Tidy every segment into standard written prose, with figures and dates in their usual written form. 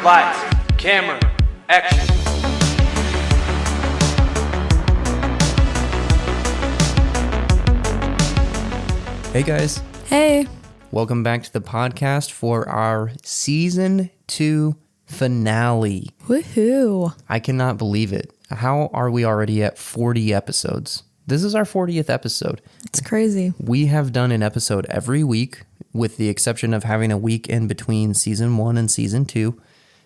Lights, camera, action. Hey guys, Hey. welcome back to the podcast for our season 2 finale. Woohoo. I cannot believe it. How are we already at 40 episodes? This is our 40th episode. It's crazy. We have done an episode every week, with the exception of having a week in between season 1 and season 2.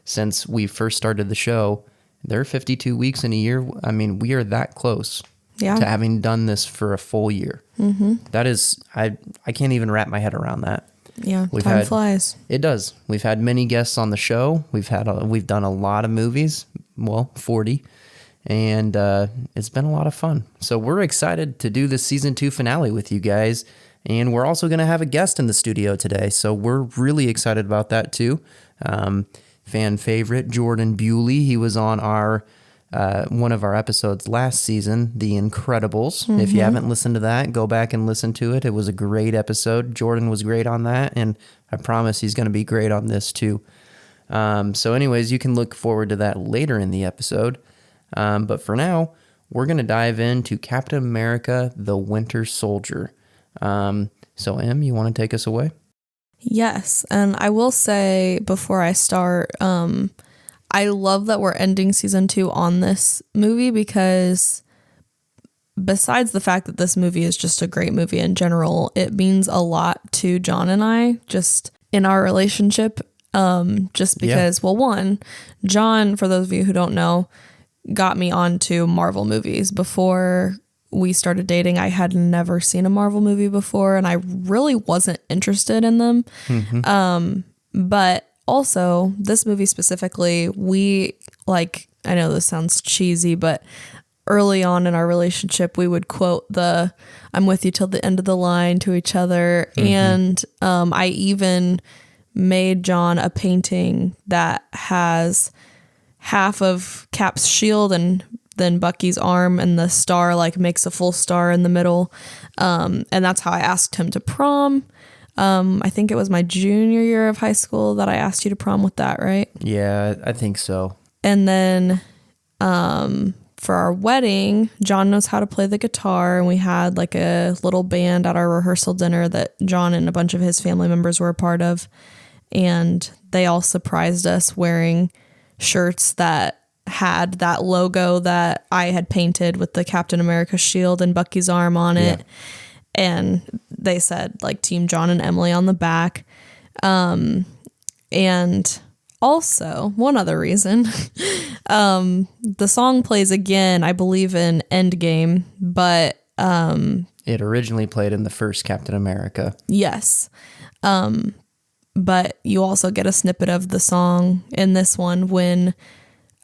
Since we first started the show, there are 52 weeks in a year. I mean, we are that close to having done this for a full year. Mm-hmm. That is, I can't even wrap my head around that. Yeah, time flies. It does. We've had many guests on the show. We've done a lot of movies. Well, 40. And it's been a lot of fun. So we're excited to do this season 2 finale with you guys. And we're also going to have a guest in the studio today. So we're really excited about that too. Fan favorite, Jorden Bewley. He was on our one of our episodes last season, The Incredibles. Mm-hmm. If you haven't listened to that, go back and listen to it. It was a great episode. Jorden was great on that. And I promise he's going to be great on this too. So anyways, you can look forward to that later in the episode. But for now, we're going to dive into Captain America, the Winter Soldier. So Em, you want to take us away? Yes. And I will say before I start, I love that we're ending season 2 on this movie because besides the fact that this movie is just a great movie in general, it means a lot to Jon and I just in our relationship. Just because, well, one, Jon, for those of you who don't know, got me onto Marvel movies. Before we started dating, I had never seen a Marvel movie before, and I really wasn't interested in them. Mm-hmm. But also, this movie specifically, I know this sounds cheesy, but early on in our relationship, we would quote the "I'm with you till the end of the line" to each other. Mm-hmm. And I even made Jon a painting that has half of Cap's shield and then Bucky's arm, and the star makes a full star in the middle. And that's how I asked him to prom. I think it was my junior year of high school that I asked you to prom with that, right? Yeah, I think so. And then for our wedding, Jon knows how to play the guitar, and we had a little band at our rehearsal dinner that Jon and a bunch of his family members were a part of. And they all surprised us wearing shirts that had that logo that I had painted with the Captain America shield and Bucky's arm on it. And they said Team Jon and Emily on the back. And also one other reason, the song plays again, I believe in Endgame, but it originally played in the first Captain America. Yes. But you also get a snippet of the song in this one when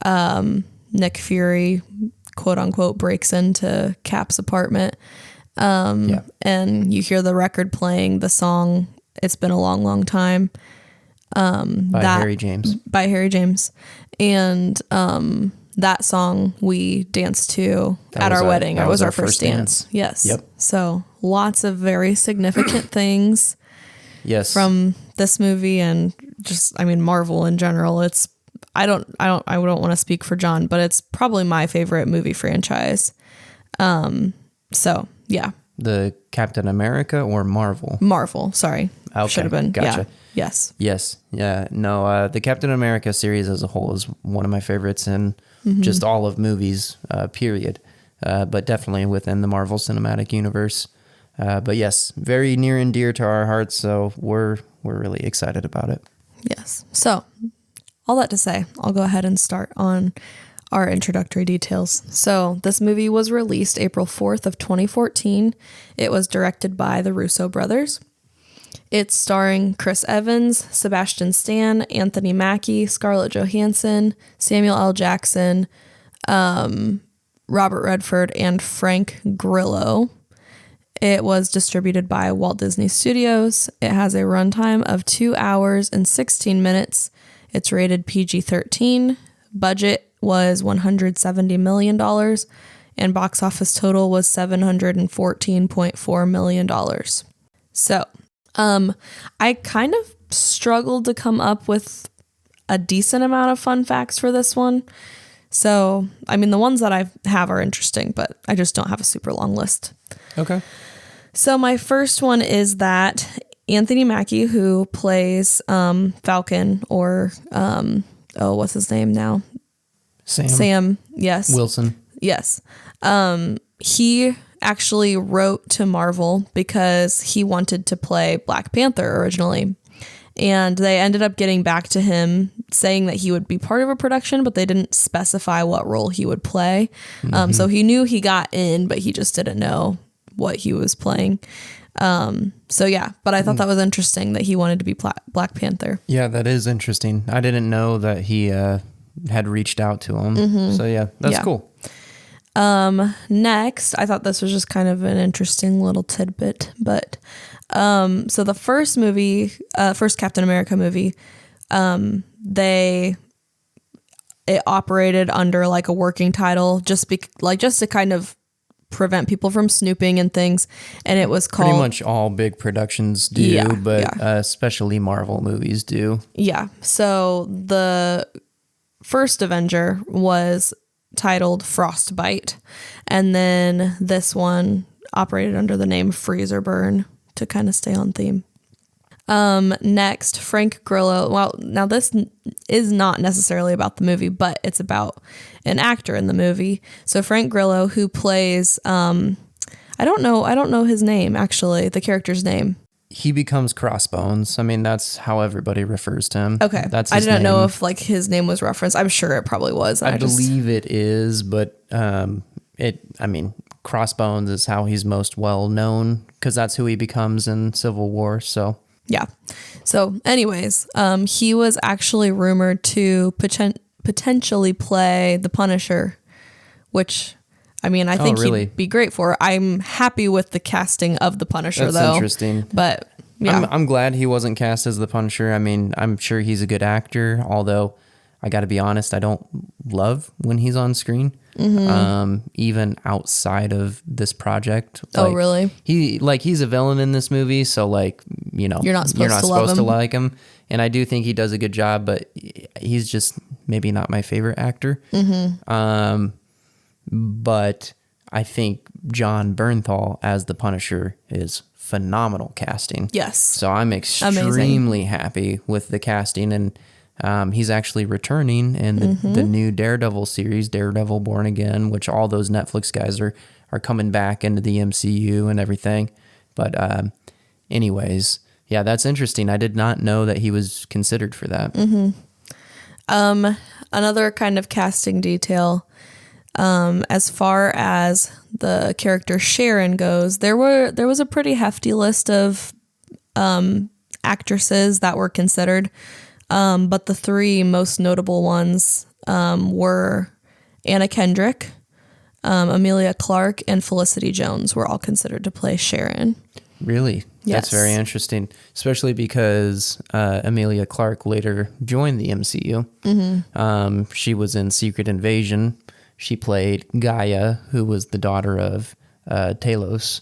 Nick Fury, quote unquote, breaks into Cap's apartment. And you hear the record playing the song "It's Been a Long, Long Time" by Harry James. By Harry James. And that song we danced to at our wedding. It was our first dance. Yes. Yep. So lots of very significant things. Yes. From this movie and just, Marvel in general. I don't want to speak for Jon, but it's probably my favorite movie franchise. So yeah. The Captain America or Marvel? Marvel, sorry. Okay, should have been. Gotcha. Yeah. Yes. Yeah. No, the Captain America series as a whole is one of my favorites in just all of movies, period. But definitely within the Marvel Cinematic Universe. But yes, very near and dear to our hearts, so we're really excited about it. Yes. So, all that to say, I'll go ahead and start on our introductory details. So, this movie was released April 4th of 2014. It was directed by the Russo brothers. It's starring Chris Evans, Sebastian Stan, Anthony Mackie, Scarlett Johansson, Samuel L. Jackson, Robert Redford, and Frank Grillo. It was distributed by Walt Disney Studios. It has a runtime of 2 hours and 16 minutes. It's rated PG-13. Budget was $170 million, and box office total was $714.4 million. So, I kind of struggled to come up with a decent amount of fun facts for this one. So, I mean, the ones that I have are interesting, but I just don't have a super long list. Okay. So my first one is that Anthony Mackie, who plays Falcon, or what's his name now? Sam. Yes. Wilson. Yes. He actually wrote to Marvel because he wanted to play Black Panther originally. And they ended up getting back to him saying that he would be part of a production, but they didn't specify what role he would play. So he knew he got in, but he just didn't know what he was playing. So yeah, but I thought that was interesting that he wanted to be Black Panther. Yeah, that is interesting. I didn't know that he had reached out to him. So yeah, that's cool. Next, I thought this was just kind of an interesting little tidbit, but so the first Captain America movie, it operated under like a working title just to kind of prevent people from snooping and things, and it was called, pretty much all big productions do, but especially Marvel movies do. Yeah. So the first Avenger was titled Frostbite, and then this one operated under the name Freezer Burn to kind of stay on theme. Next, Frank Grillo. Well, now this is not necessarily about the movie, but it's about an actor in the movie. So Frank Grillo, who plays, I don't know his name, actually, the character's name. He becomes Crossbones. I mean, that's how everybody refers to him. Okay. That's I his didn't know name. if like his name was referenced. I'm sure it probably was. I believe it is, but Crossbones is how he's most well known because that's who he becomes in Civil War. So yeah. So anyways, he was actually rumored to potentially play the Punisher, which I mean, I think he'd be great for. I'm happy with the casting of the Punisher, though. That's interesting. But yeah, I'm glad he wasn't cast as the Punisher. I mean, I'm sure he's a good actor, although I got to be honest, I don't love when he's on screen. Even outside of this project. Oh, really? He's a villain in this movie, so you're not supposed to like him. And I do think he does a good job, but he's just maybe not my favorite actor. But I think Jon Bernthal as the Punisher is phenomenal casting. Yes. So I'm extremely happy with the casting, and he's actually returning in the new Daredevil series, Daredevil Born Again, which all those Netflix guys are coming back into the MCU and everything. But anyways, yeah, that's interesting. I did not know that he was considered for that. Another kind of casting detail, as far as the character Sharon goes, there was a pretty hefty list of actresses that were considered. But the three most notable ones were Anna Kendrick, Amelia Clarke, and Felicity Jones were all considered to play Sharon. Really? Yes. That's very interesting, especially because Amelia Clarke later joined the MCU. She was in Secret Invasion. She played Gaia, who was the daughter of Talos.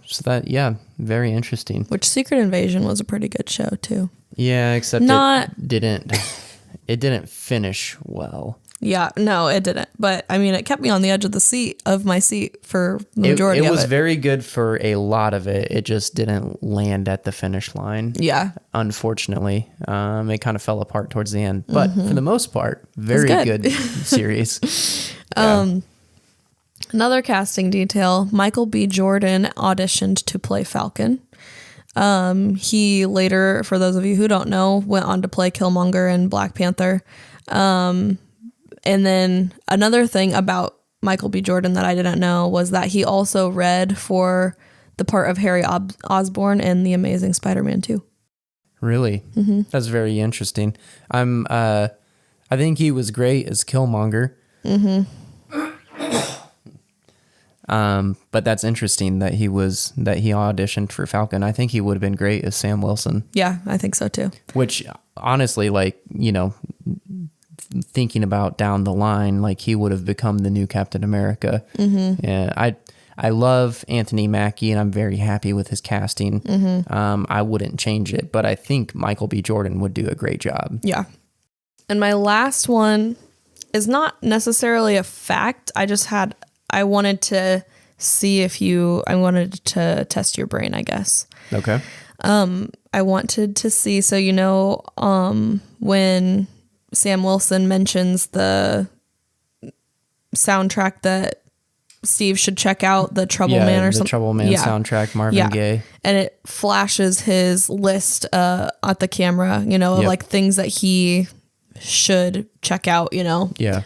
So that, yeah, very interesting. Which Secret Invasion was a pretty good show too. Yeah, except it didn't finish well. Yeah, no, it didn't. But I mean, it kept me on the edge of my seat for the majority of it. It was very good for a lot of it. It just didn't land at the finish line. Yeah. Unfortunately. It kind of fell apart towards the end. But for the most part, very good series. Yeah. Another casting detail, Michael B. Jordan auditioned to play Falcon. He later, for those of you who don't know, went on to play Killmonger in Black Panther. And then another thing about Michael B. Jordan that I didn't know was that he also read for the part of Harry Osborn in The Amazing Spider-Man 2. Really? That's very interesting. I think he was great as Killmonger. But that's interesting that he auditioned for Falcon. I think he would have been great as Sam Wilson. Yeah, I think so too. Which honestly, thinking about down the line, he would have become the new Captain America. Yeah, I love Anthony Mackie, and I'm very happy with his casting. I wouldn't change it, but I think Michael B. Jordan would do a great job. Yeah. And my last one is not necessarily a fact. I wanted to see I wanted to test your brain, I guess. Okay. I wanted to see, so when Sam Wilson mentions the soundtrack that Steve should check out, the Trouble Man or something. The Trouble Man soundtrack, Marvin Gaye. And it flashes his list at the camera, of like things that he should check out, Yeah.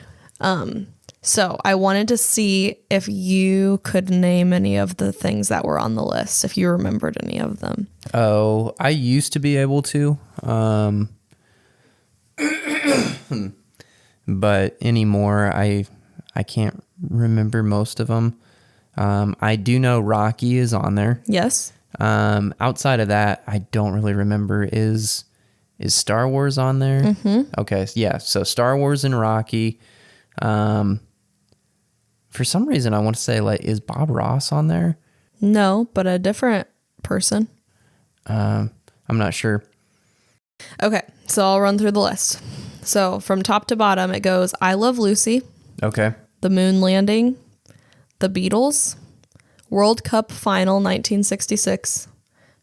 So I wanted to see if you could name any of the things that were on the list, if you remembered any of them. Oh, I used to be able to, but anymore, I can't remember most of them. I do know Rocky is on there. Yes. Outside of that, I don't really remember. Is Star Wars on there? Mm-hmm. Okay, yeah. So Star Wars and Rocky. For some reason, I want to say, like, is Bob Ross on there? No, but a different person. I'm not sure. Okay, so I'll run through the list. So from top to bottom, it goes I Love Lucy, Okay. The Moon Landing, The Beatles, World Cup Final 1966,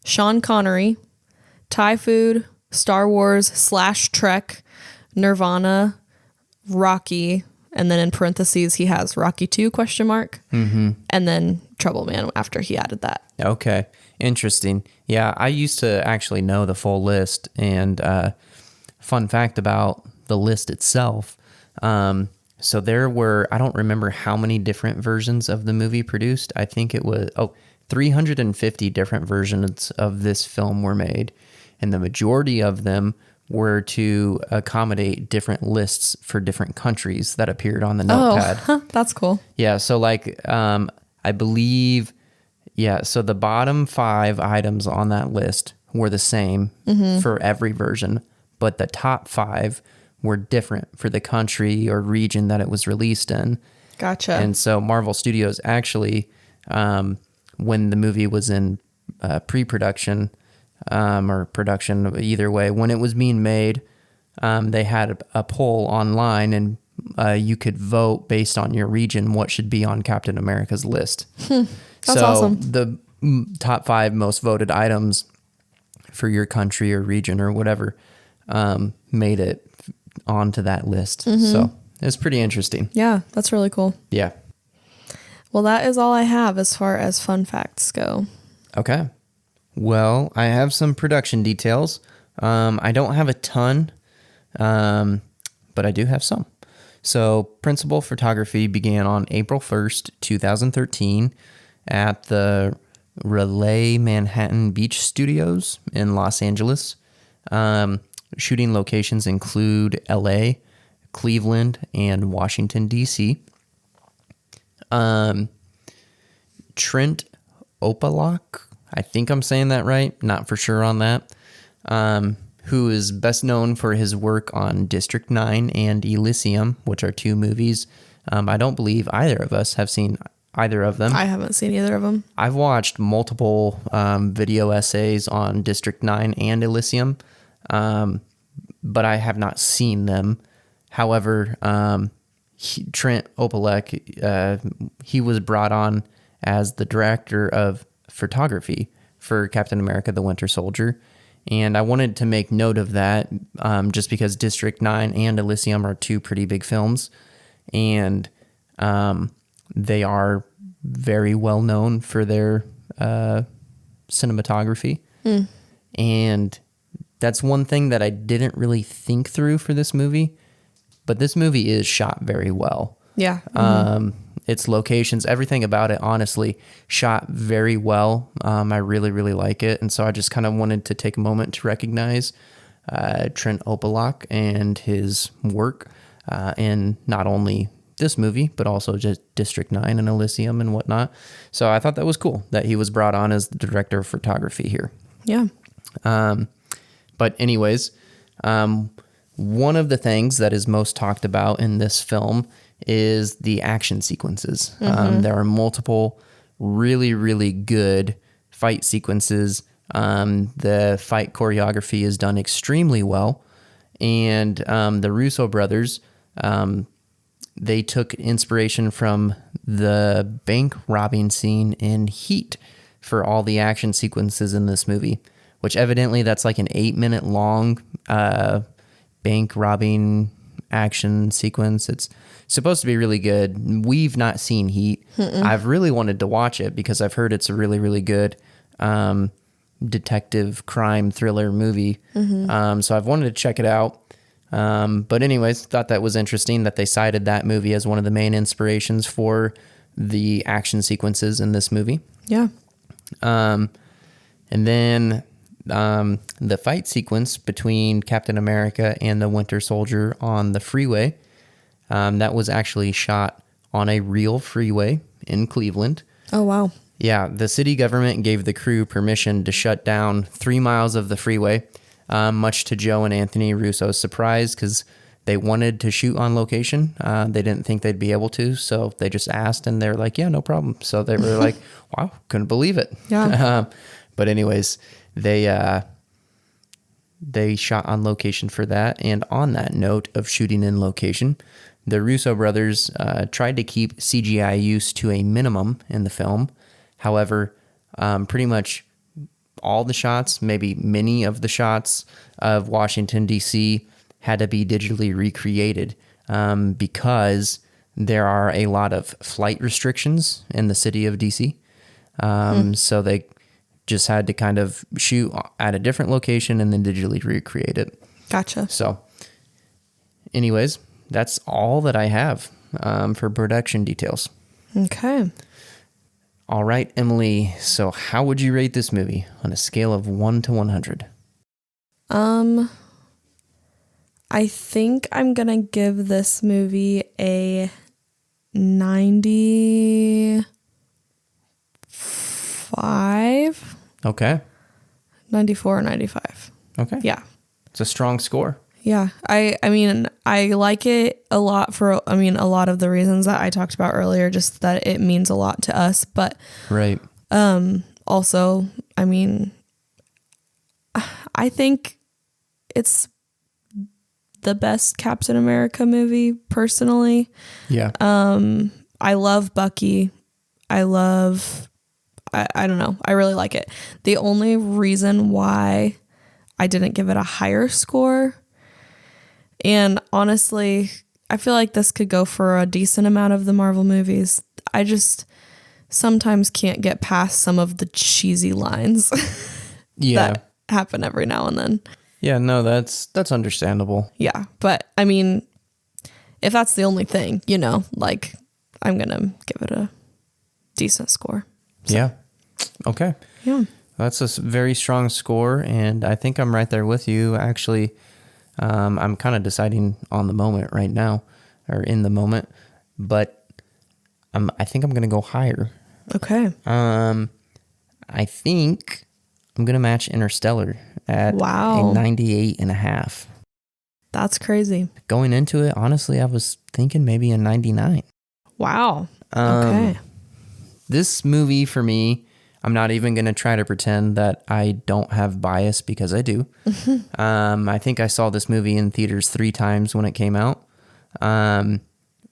Sean Connery, Thai Food, Star Wars / Trek, Nirvana, Rocky, and then in parentheses he has Rocky 2 ? Mm-hmm. And then Trouble Man after he added that. Okay. Interesting. Yeah, I used to actually know the full list. And fun fact about the list itself. So there were, I don't remember how many different versions of the movie produced. I think it was 350 different versions of this film were made. And the majority of them were to accommodate different lists for different countries that appeared on the notepad. Oh, that's cool. Yeah, so like I believe, so the bottom 5 items on that list were the same for every version, but the top 5 were different for the country or region that it was released in. Gotcha. And so Marvel Studios actually, when the movie was in pre-production, or production, either way, when it was being made, they had a poll online, and you could vote based on your region what should be on Captain America's list. That's awesome. The top 5 most voted items for your country or region or whatever made it onto that list. So it's pretty interesting. Yeah, that's really cool. Yeah. Well, that is all I have as far as fun facts go. Okay. Well, I have some production details. I don't have a ton, but I do have some. So principal photography began on April 1st, 2013 at the Relay Manhattan Beach Studios in Los Angeles. Shooting locations include LA, Cleveland, and Washington, D.C. Trent Opalak, I think I'm saying that right, not for sure on that, who is best known for his work on District 9 and Elysium, which are 2 movies. I don't believe either of us have seen either of them. I haven't seen either of them. I've watched multiple video essays on District 9 and Elysium, but I have not seen them. However, Trent Opalak, he was brought on as the director of photography for Captain America: The Winter Soldier. And I wanted to make note of that just because District 9 and Elysium are 2 pretty big films. And they are very well known for their cinematography. And that's one thing that I didn't really think through for this movie. But this movie is shot very well. Yeah. Its locations, everything about it, honestly, shot very well. I really, really like it. And so I just kind of wanted to take a moment to recognize Trent Opalak and his work in not only this movie, but also just District 9 and Elysium and whatnot. So I thought that was cool that he was brought on as the director of photography here. Yeah. But anyways, one of the things that is most talked about in this film is the action sequences. There are multiple really, really good fight sequences. The fight choreography is done extremely well. And the Russo brothers, they took inspiration from the bank robbing scene in Heat for all the action sequences in this movie, which evidently that's like an 8-minute long bank robbing action sequence. It's supposed to be really good. We've not seen Heat. I've really wanted to watch it because I've heard it's a really, really good detective crime thriller movie. So I've wanted to check it out. But anyways, thought that was interesting that they cited that movie as one of the main inspirations for the action sequences in this movie. Yeah. And then the fight sequence between Captain America and the Winter Soldier on the freeway, that was actually shot on a real freeway in Cleveland. Oh, wow. Yeah, the city government gave the crew permission to shut down 3 miles of the freeway, much to Joe and Anthony Russo's surprise, because they wanted to shoot on location. They didn't think they'd be able to, so they just asked, and they're like, yeah, no problem. So they were like, wow, couldn't believe it. Yeah. But anyways, they shot on location for that. And on that note of shooting in location, the Russo brothers tried to keep CGI use to a minimum in the film. However, pretty much all the shots, maybe many of the shots of Washington, D.C. had to be digitally recreated because there are a lot of flight restrictions in the city of D.C. So they just had to kind of shoot at a different location and then digitally recreate it. Gotcha. So anyways, that's all that I have for production details. Okay. All right, Emily. So how would you rate this movie on a scale of 1 to 100? I think I'm going to give this movie a 95. Okay. 94 or 95. Okay. Yeah. It's a strong score. Yeah. I mean, I like it a lot for, a lot of the reasons that I talked about earlier, just that it means a lot to us. But Right. also, I mean, I think it's the best Captain America movie, personally. Yeah. I love Bucky. I don't know. I really like it. The only reason why I didn't give it a higher score, and honestly, I feel like this could go for a decent amount of the Marvel movies. I just sometimes can't get past some of the cheesy lines Yeah. that happen every now and then. Yeah, no, that's understandable. Yeah. But I mean, if that's the only thing, like, I'm going to give it a decent score. So, Yeah. Okay. Yeah. That's a very strong score, and I think I'm right there with you. Actually, I'm kind of deciding on the moment right now, or in the moment, but I think I'm going to go higher. Okay. I think I'm going to match Interstellar at Wow. a 98.5. That's crazy. Going into it, honestly, I was thinking maybe a 99. Wow. Okay. This movie, for me, I'm not even going to try to pretend that I don't have bias, because I do. I think I saw this movie in theaters 3 times when it came out,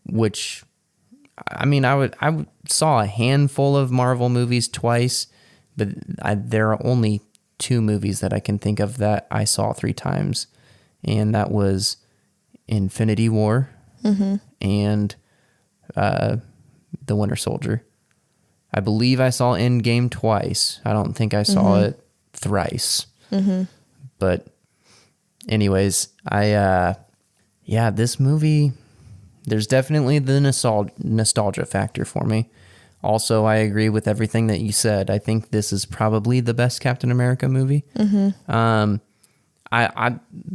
which, I mean, I saw a handful of Marvel movies twice, but there are only 2 movies that I can think of that I saw 3 times, and that was Infinity War and The Winter Soldier. I believe I saw Endgame twice. I don't think I saw it thrice. But anyways, this movie, there's definitely the nostalgia factor for me. Also, I agree with everything that you said. I think this is probably the best Captain America movie. The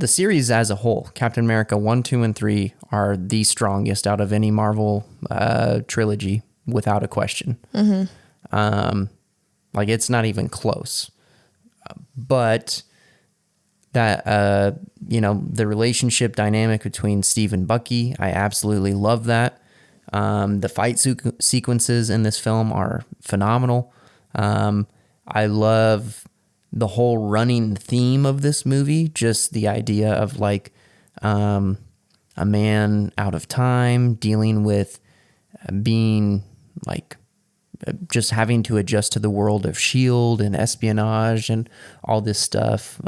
series as a whole, Captain America 1, 2, and 3 are the strongest out of any Marvel trilogy, without a question. Like, it's not even close. But that, the relationship dynamic between Steve and Bucky, I absolutely love that. The fight sequences in this film are phenomenal. I love the whole running theme of this movie, just the idea of like a man out of time dealing with being like just having to adjust to the world of S.H.I.E.L.D. and espionage and all this stuff.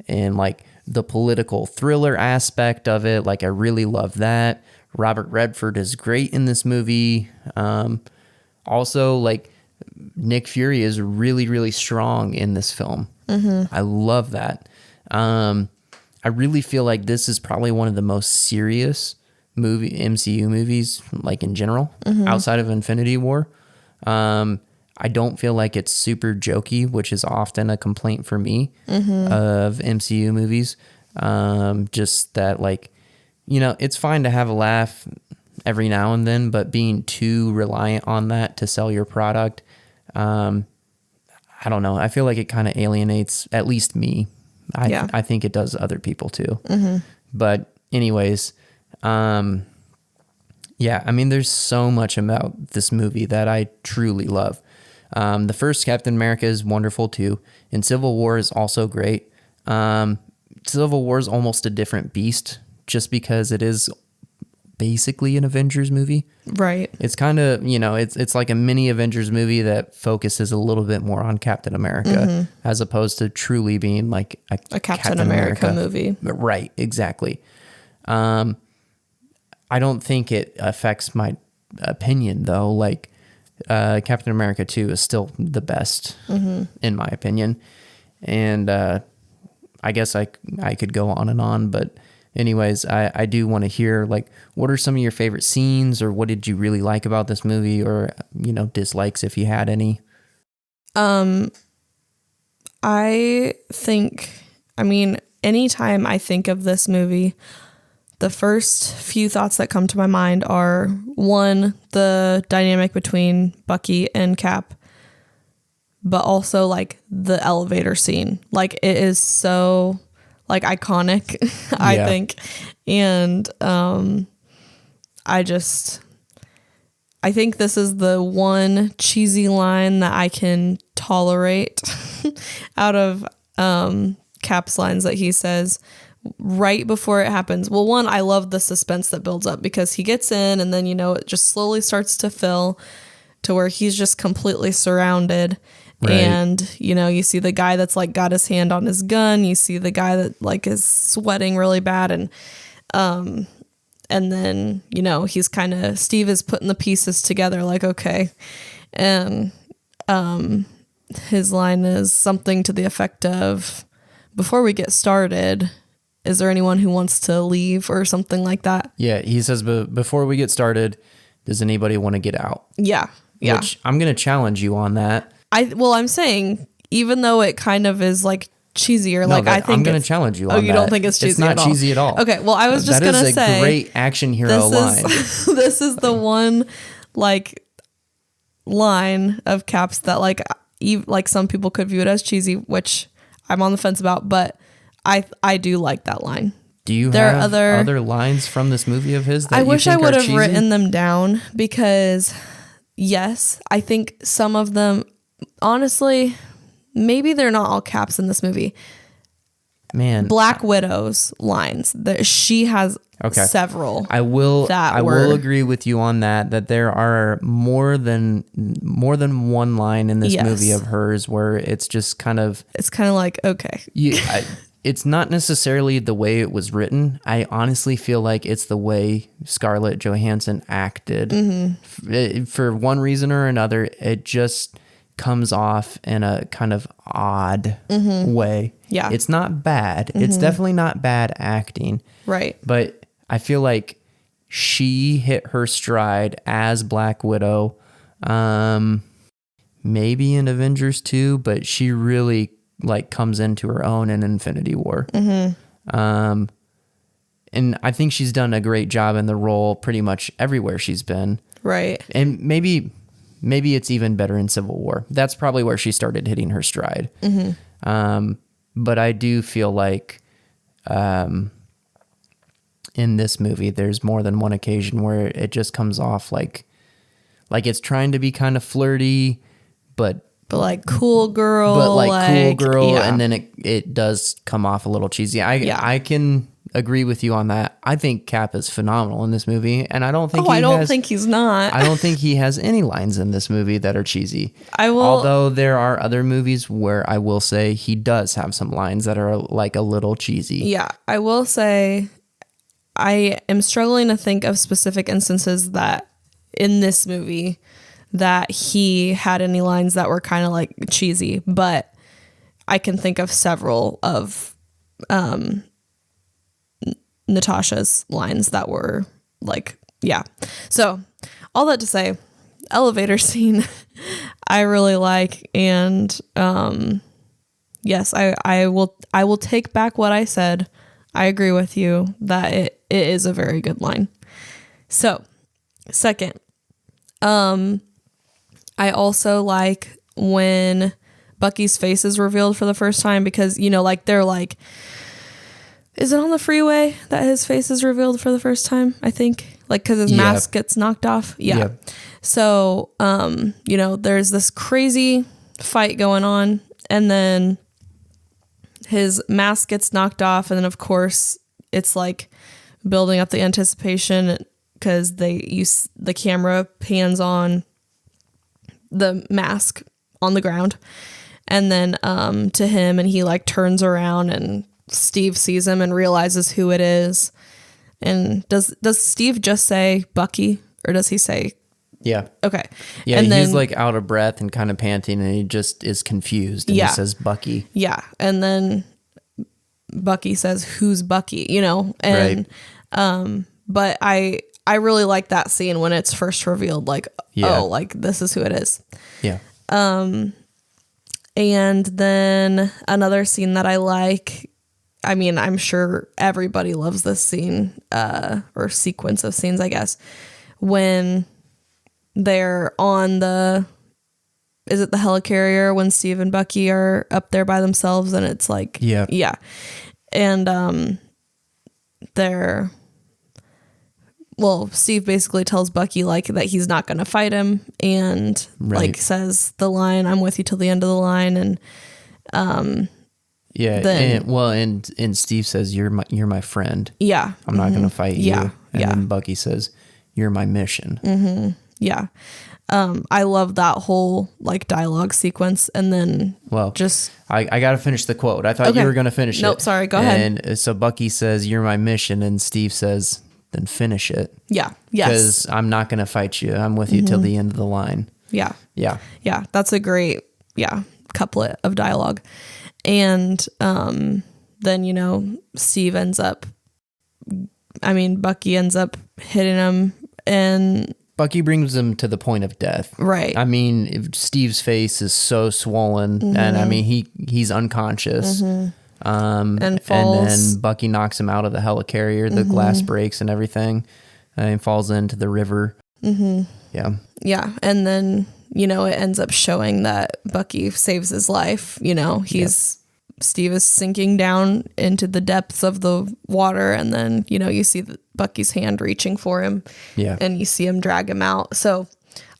And like the political thriller aspect of it, like I really love that. Robert Redford is great in this movie. Also, like Nick Fury is really, really strong in this film. I love that. I really feel like this is probably one of the most serious MCU movies, like in general, outside of Infinity War. I don't feel like it's super jokey, which is often a complaint for me of MCU movies. Just that, like, you know, it's fine to have a laugh every now and then, but being too reliant on that to sell your product, I don't know. I feel like it kind of alienates at least me. I think it does other people too. But anyways, yeah, I mean, there's so much about this movie that I truly love. The first Captain America is wonderful too, and Civil War is also great. Civil War is almost a different beast just because it is basically an Avengers movie. Right. It's kind of, you know, it's like a mini Avengers movie that focuses a little bit more on Captain America as opposed to truly being like a Captain America movie. Right, exactly. I don't think it affects my opinion though. Like Captain America 2 is still the best in my opinion. And I guess I could go on and on, but anyways, I do want to hear, like, what are some of your favorite scenes, or what did you really like about this movie, or, you know, dislikes if you had any? I think, I mean, anytime I think of this movie, the first few thoughts that come to my mind are, one, the dynamic between Bucky and Cap, but also like the elevator scene. Like, it is so like iconic, I think. And I think this is the one cheesy line that I can tolerate out of Cap's lines that he says right before it happens. Well, one, I love the suspense that builds up because he gets in and then, you know, it just slowly starts to fill to where he's just completely surrounded. Right. And, you know, you see the guy that's like got his hand on his gun. You see the guy that like is sweating really bad. And then, you know, he's kind of, Steve is putting the pieces together like, okay. And his line is something to the effect of, before we get started, is there anyone who wants to leave or something like that? Yeah, he says, before we get started, does anybody want to get out? Yeah, yeah. Which I'm going to challenge you on that. I'm saying, even though it kind of is like cheesier, like I think I'm going to challenge you on that. Oh, you don't think it's cheesy? It's not cheesy at all. Okay, well, I was just going to say, that is a great action hero line. This is the one like line of Cap's that like some people could view it as cheesy, which I'm on the fence about, but I do like that line. Do you have other lines from this movie of his that I you wish think I would have cheesy? written them down, because yes, I think some of them, honestly, maybe they're not all Caps in this movie. Man, Black Widow's lines, that she has several. I will agree with you on that there are more than one line in this movie of hers where it's just kind of like, okay. It's not necessarily the way it was written. I honestly feel like it's the way Scarlett Johansson acted. For one reason or another, it just comes off in a kind of odd way. Yeah. It's not bad. It's definitely not bad acting. Right. But I feel like she hit her stride as Black Widow, maybe in Avengers 2, but she really like comes into her own in Infinity War. And I think she's done a great job in the role pretty much everywhere she's been. Right. And maybe it's even better in Civil War. That's probably where she started hitting her stride. But I do feel like in this movie, there's more than one occasion where it just comes off like it's trying to be kind of flirty, but like cool girl, cool girl, yeah. and then it does come off a little cheesy. I can agree with you on that. I think Cap is phenomenal in this movie, and I don't think think he's not. I don't think he has any lines in this movie that are cheesy. Although there are other movies where I will say he does have some lines that are like a little cheesy. Yeah, I will say I am struggling to think of specific instances that in this movie that he had any lines that were kind of like cheesy, but I can think of several of Natasha's lines that were like, yeah. So all that to say, elevator scene I really like, and yes, I will take back what I said. I agree with you that it is a very good line. So second, I also like when Bucky's face is revealed for the first time, because, you know, like they're like, is it on the freeway that his face is revealed for the first time? I think, like, because his mask gets knocked off. Yeah. So, you know, there's this crazy fight going on, and then his mask gets knocked off, and then of course it's like building up the anticipation because the camera pans on the mask on the ground, and then to him, and he like turns around, and Steve sees him and realizes who it is. And does Steve just say Bucky, or does he say? Yeah. Okay. Yeah, and he's like out of breath and kind of panting, and he just is confused, and he says Bucky. Yeah, and then Bucky says, "Who's Bucky?" You know, and but I really like that scene when it's first revealed, like, oh, like this is who it is. Yeah. And then another scene that I like, I mean, I'm sure everybody loves this scene, or sequence of scenes, I guess, when they're on is it the helicarrier, when Steve and Bucky are up there by themselves, and it's like, yeah. And, Steve basically tells Bucky like that he's not going to fight him, and like says the line, "I'm with you till the end of the line." And, and Steve says, you're my friend. Yeah. I'm not going to fight you. Yeah. And then Bucky says, you're my mission. Mm-hmm. Yeah. I love that whole like dialogue sequence. And then I got to finish the quote. I thought you were going to finish it. Nope. Sorry. Go ahead. And so Bucky says, you're my mission. And Steve says, then finish it. Yeah. Yes. Because I'm not going to fight you. I'm with you till the end of the line. Yeah. Yeah. Yeah. That's a great, couplet of dialogue. And then, you know, Bucky ends up hitting him, and Bucky brings him to the point of death. Right. I mean, Steve's face is so swollen, and I mean, he's unconscious. And falls. And then Bucky knocks him out of the helicarrier. The glass breaks and everything, and falls into the river. Mm-hmm. Yeah. Yeah. And then, you know, it ends up showing that Bucky saves his life. You know, Steve is sinking down into the depths of the water, and then, you know, you see Bucky's hand reaching for him. Yeah. And you see him drag him out. So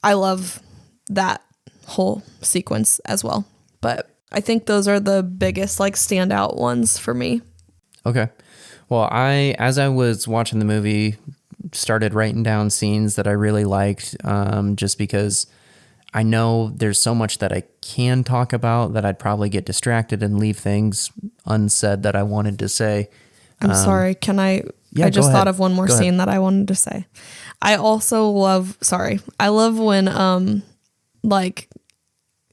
I love that whole sequence as well. But I think those are the biggest like standout ones for me. Okay. Well, as I was watching the movie, started writing down scenes that I really liked, just because I know there's so much that I can talk about that I'd probably get distracted and leave things unsaid that I wanted to say. I'm sorry. Can I? Yeah, I just thought of one more scene that I wanted to say. I also love when like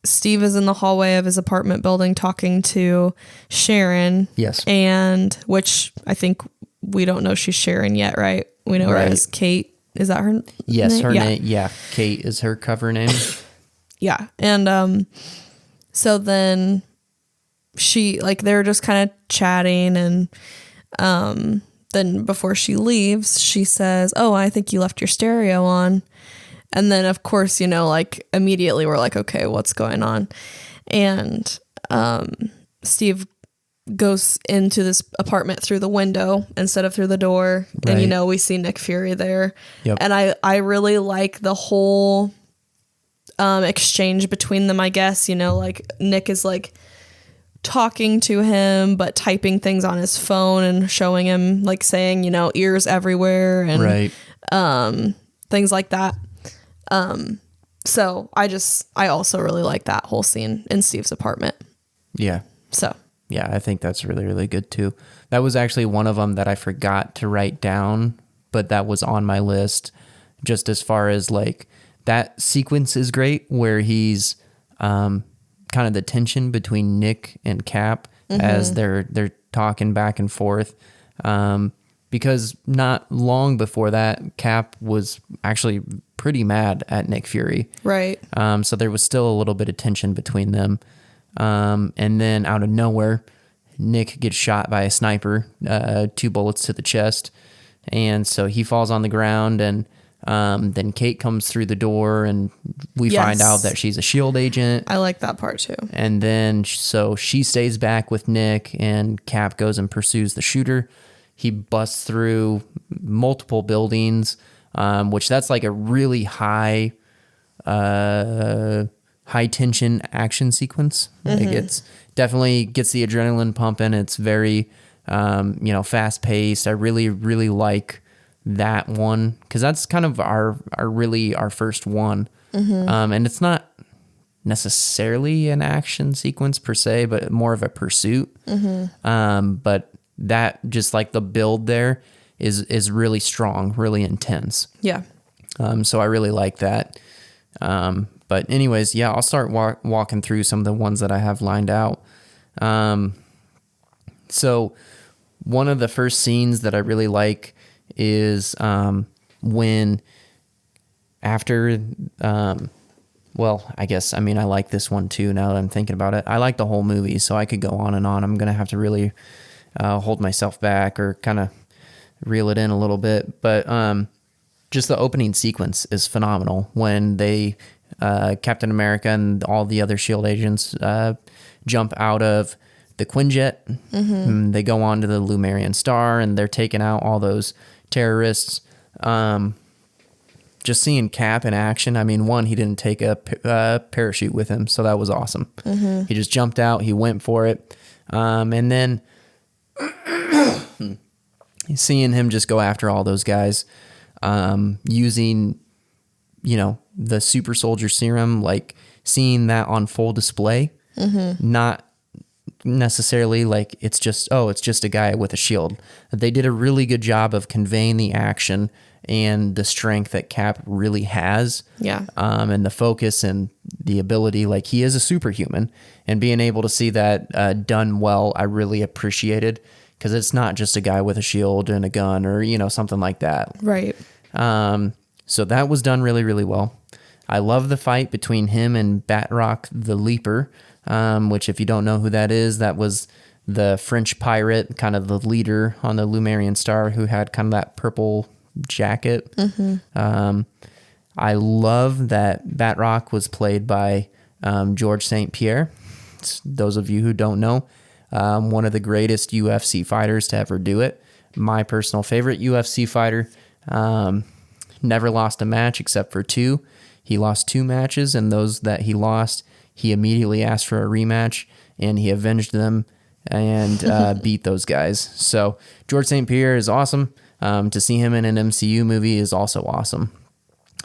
Steve is in the hallway of his apartment building talking to Sharon. Yes. And which I think we don't know she's Sharon yet, right? We know her as Kate. Is that her Yes, name? her name. Yeah, Kate is her cover name. Yeah. And so then she, like, they're just kind of chatting, and then before she leaves, she says, "Oh, I think you left your stereo on." And then, of course, you know, like, immediately we're like, okay, what's going on? And Steve goes into this apartment through the window instead of through the door. And, Right. we see Nick Fury there. Yep. And I really like the whole exchange between them, I guess. Like Nick is like talking to him, but typing things on his phone and showing him, like saying, ears everywhere and Right. things like that. So I also really like that whole scene in Steve's apartment. Yeah. So Yeah, I think that's really, really good too. That was actually one of them that I forgot to write down, but that was on my list just as far as like that sequence is great where he's kind of the tension between Nick and Cap as they're talking back and forth. Because not long before that, Cap was actually pretty mad at Nick Fury. right. So there was still a little bit of tension between them. And then out of nowhere, Nick gets shot by a sniper, 2 bullets to the chest. And so he falls on the ground, and then Kate comes through the door, and we find out that she's a S.H.I.E.L.D. agent. I like that part too. And then so she stays back with Nick, and Cap goes and pursues the shooter. He busts through multiple buildings, which that's like a really high tension action sequence. Like it's definitely gets the adrenaline pumping. It's very, fast paced. I really, really like that one because that's kind of our first one. And it's not necessarily an action sequence per se, but more of a pursuit. But that just like the build there is really strong, really intense. Yeah. So I really like that. But anyways, yeah, I'll start walking through some of the ones that I have lined out. So one of the first scenes that I really like is when after, I like this one too now that I'm thinking about it. I like the whole movie, so I could go on and on. I'm going to have to really hold myself back or kind of reel it in a little bit. But just the opening sequence is phenomenal when they... Captain America and all the other S.H.I.E.L.D. agents jump out of the Quinjet. They go on to the Lumerian Star, and they're taking out all those terrorists. Just seeing Cap in action, I mean, one, he didn't take a parachute with him, so that was awesome. He just jumped out, he went for it. And then seeing him just go after all those guys using... the super soldier serum, like seeing that on full display, not necessarily like it's just a guy with a shield. They did a really good job of conveying the action and the strength that Cap really has. Yeah. And the focus and the ability, like he is a superhuman, and being able to see that done well, I really appreciated because it's not just a guy with a shield and a gun or, something like that. Right. So that was done really, really well. I love the fight between him and Batroc the Leaper, which if you don't know who that is, that was the French pirate, kind of the leader on the Lumerian Star who had kind of that purple jacket. I love that Batroc was played by George St. Pierre. Those of you who don't know, one of the greatest UFC fighters to ever do it. My personal favorite UFC fighter. Never lost a match except for 2. He lost 2 matches, and those that he lost, he immediately asked for a rematch, and he avenged them and beat those guys. So George St. Pierre is awesome. To see him in an MCU movie is also awesome.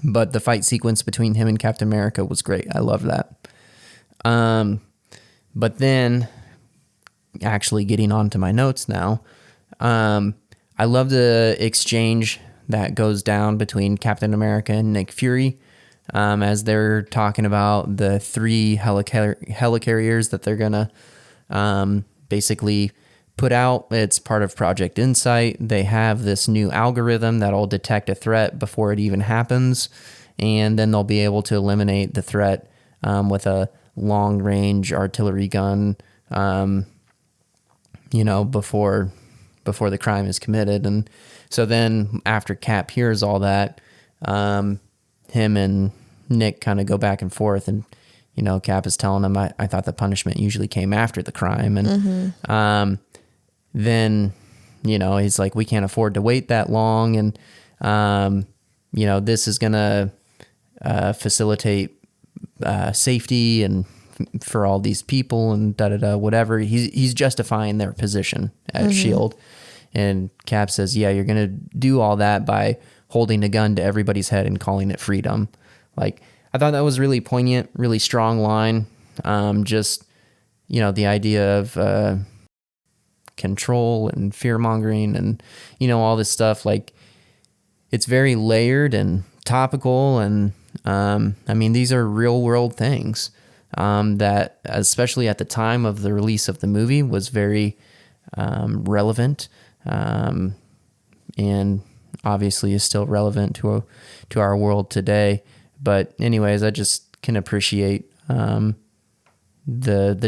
But the fight sequence between him and Captain America was great. I love that. But then, actually getting on to my notes now, I love the exchange that goes down between Captain America and Nick Fury as they're talking about the 3 helicarriers that they're going to basically put out. It's part of Project Insight. They have this new algorithm that'll detect a threat before it even happens, and then they'll be able to eliminate the threat with a long-range artillery gun, before the crime is committed. And so then after Cap hears all that, him and Nick kind of go back and forth, and Cap is telling him, I thought the punishment usually came after the crime. And then, he's like, we can't afford to wait that long. And, this is going to facilitate safety and for all these people and whatever. He's justifying their position at S.H.I.E.L.D. And Cap says, yeah, you're going to do all that by holding a gun to everybody's head and calling it freedom. Like, I thought that was really poignant, really strong line. Just, the idea of control and fear mongering and, all this stuff. Like, it's very layered and topical. And, these are real world things that, especially at the time of the release of the movie, was very relevant. And obviously is still relevant to our world today. But anyways, I just can appreciate the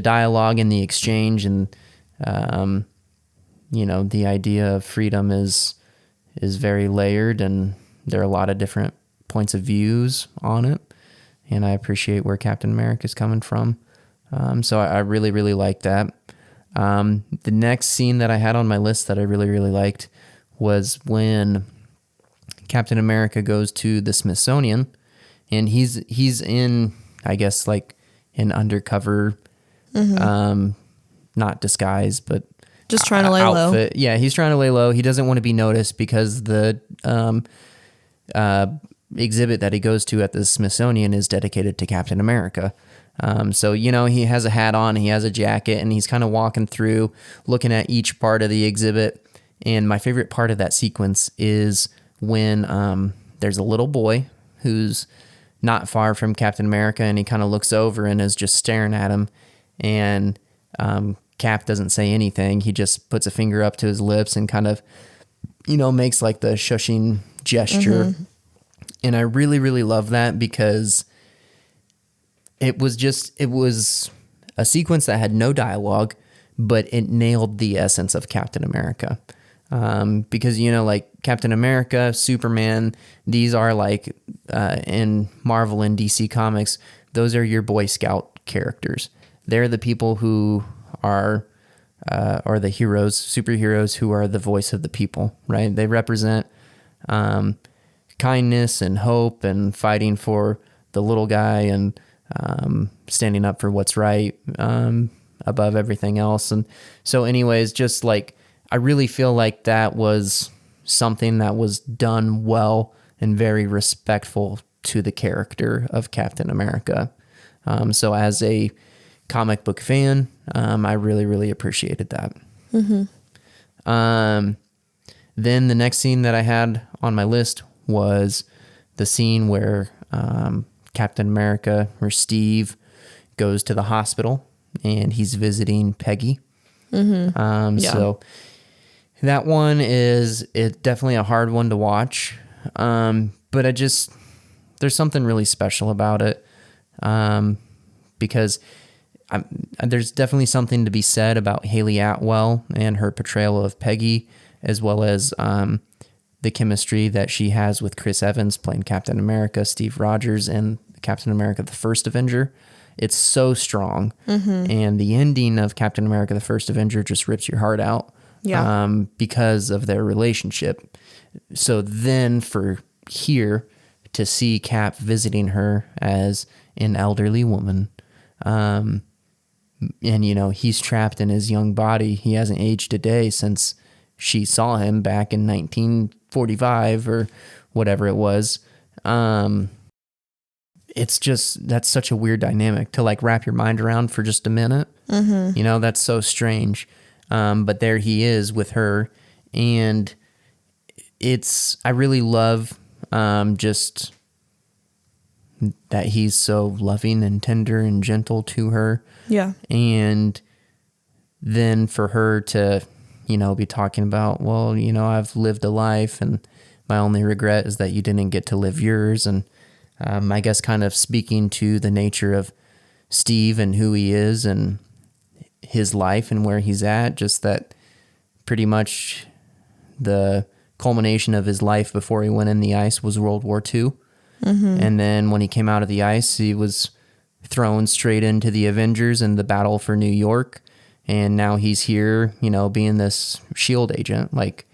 dialogue and the exchange, and the idea of freedom is very layered, and there are a lot of different points of views on it. And I appreciate where Captain America is coming from. So I really, really like that. The next scene that I had on my list that I really, really liked was when Captain America goes to the Smithsonian, and he's in, I guess, like an undercover, not disguise, but just trying to lay outfit. low. Yeah, he's trying to lay low. He doesn't want to be noticed because the exhibit that he goes to at the Smithsonian is dedicated to Captain America. So, he has a hat on, he has a jacket, and he's kind of walking through, looking at each part of the exhibit. And my favorite part of that sequence is when there's a little boy who's not far from Captain America, and he kind of looks over and is just staring at him. And Cap doesn't say anything. He just puts a finger up to his lips and kind of, makes like the shushing gesture. And I really, really love that because it was a sequence that had no dialogue, but it nailed the essence of Captain America. Because, like Captain America, Superman, these are like, in Marvel and DC Comics, those are your Boy Scout characters. They're the people who are the heroes, superheroes who are the voice of the people, right? They represent kindness and hope and fighting for the little guy and standing up for what's right above everything else. And so anyways, just like, I really feel like that was something that was done well and very respectful to the character of Captain America. So as a comic book fan, I really, really appreciated that. Then the next scene that I had on my list was the scene where Captain America, or Steve, goes to the hospital and he's visiting Peggy. So that one is definitely a hard one to watch. But there's something really special about it. Because there's definitely something to be said about Haley Atwell and her portrayal of Peggy, as well as the chemistry that she has with Chris Evans playing Captain America, Steve Rogers, and Captain America, the First Avenger. It's so strong. And the ending of Captain America, the First Avenger just rips your heart out because of their relationship. So then for here to see Cap visiting her as an elderly woman, and, he's trapped in his young body. He hasn't aged a day since she saw him back in 1945 or whatever it was. It's just, that's such a weird dynamic to like wrap your mind around for just a minute. That's so strange. But there he is with her. And I really love just that he's so loving and tender and gentle to her. Yeah. And then for her to, be talking about, well, I've lived a life and my only regret is that you didn't get to live yours. And I guess kind of speaking to the nature of Steve and who he is and his life and where he's at, just that pretty much the culmination of his life before he went in the ice was World War II. And then when he came out of the ice, he was thrown straight into the Avengers and the battle for New York. And now he's here, being this S.H.I.E.L.D. agent. Like,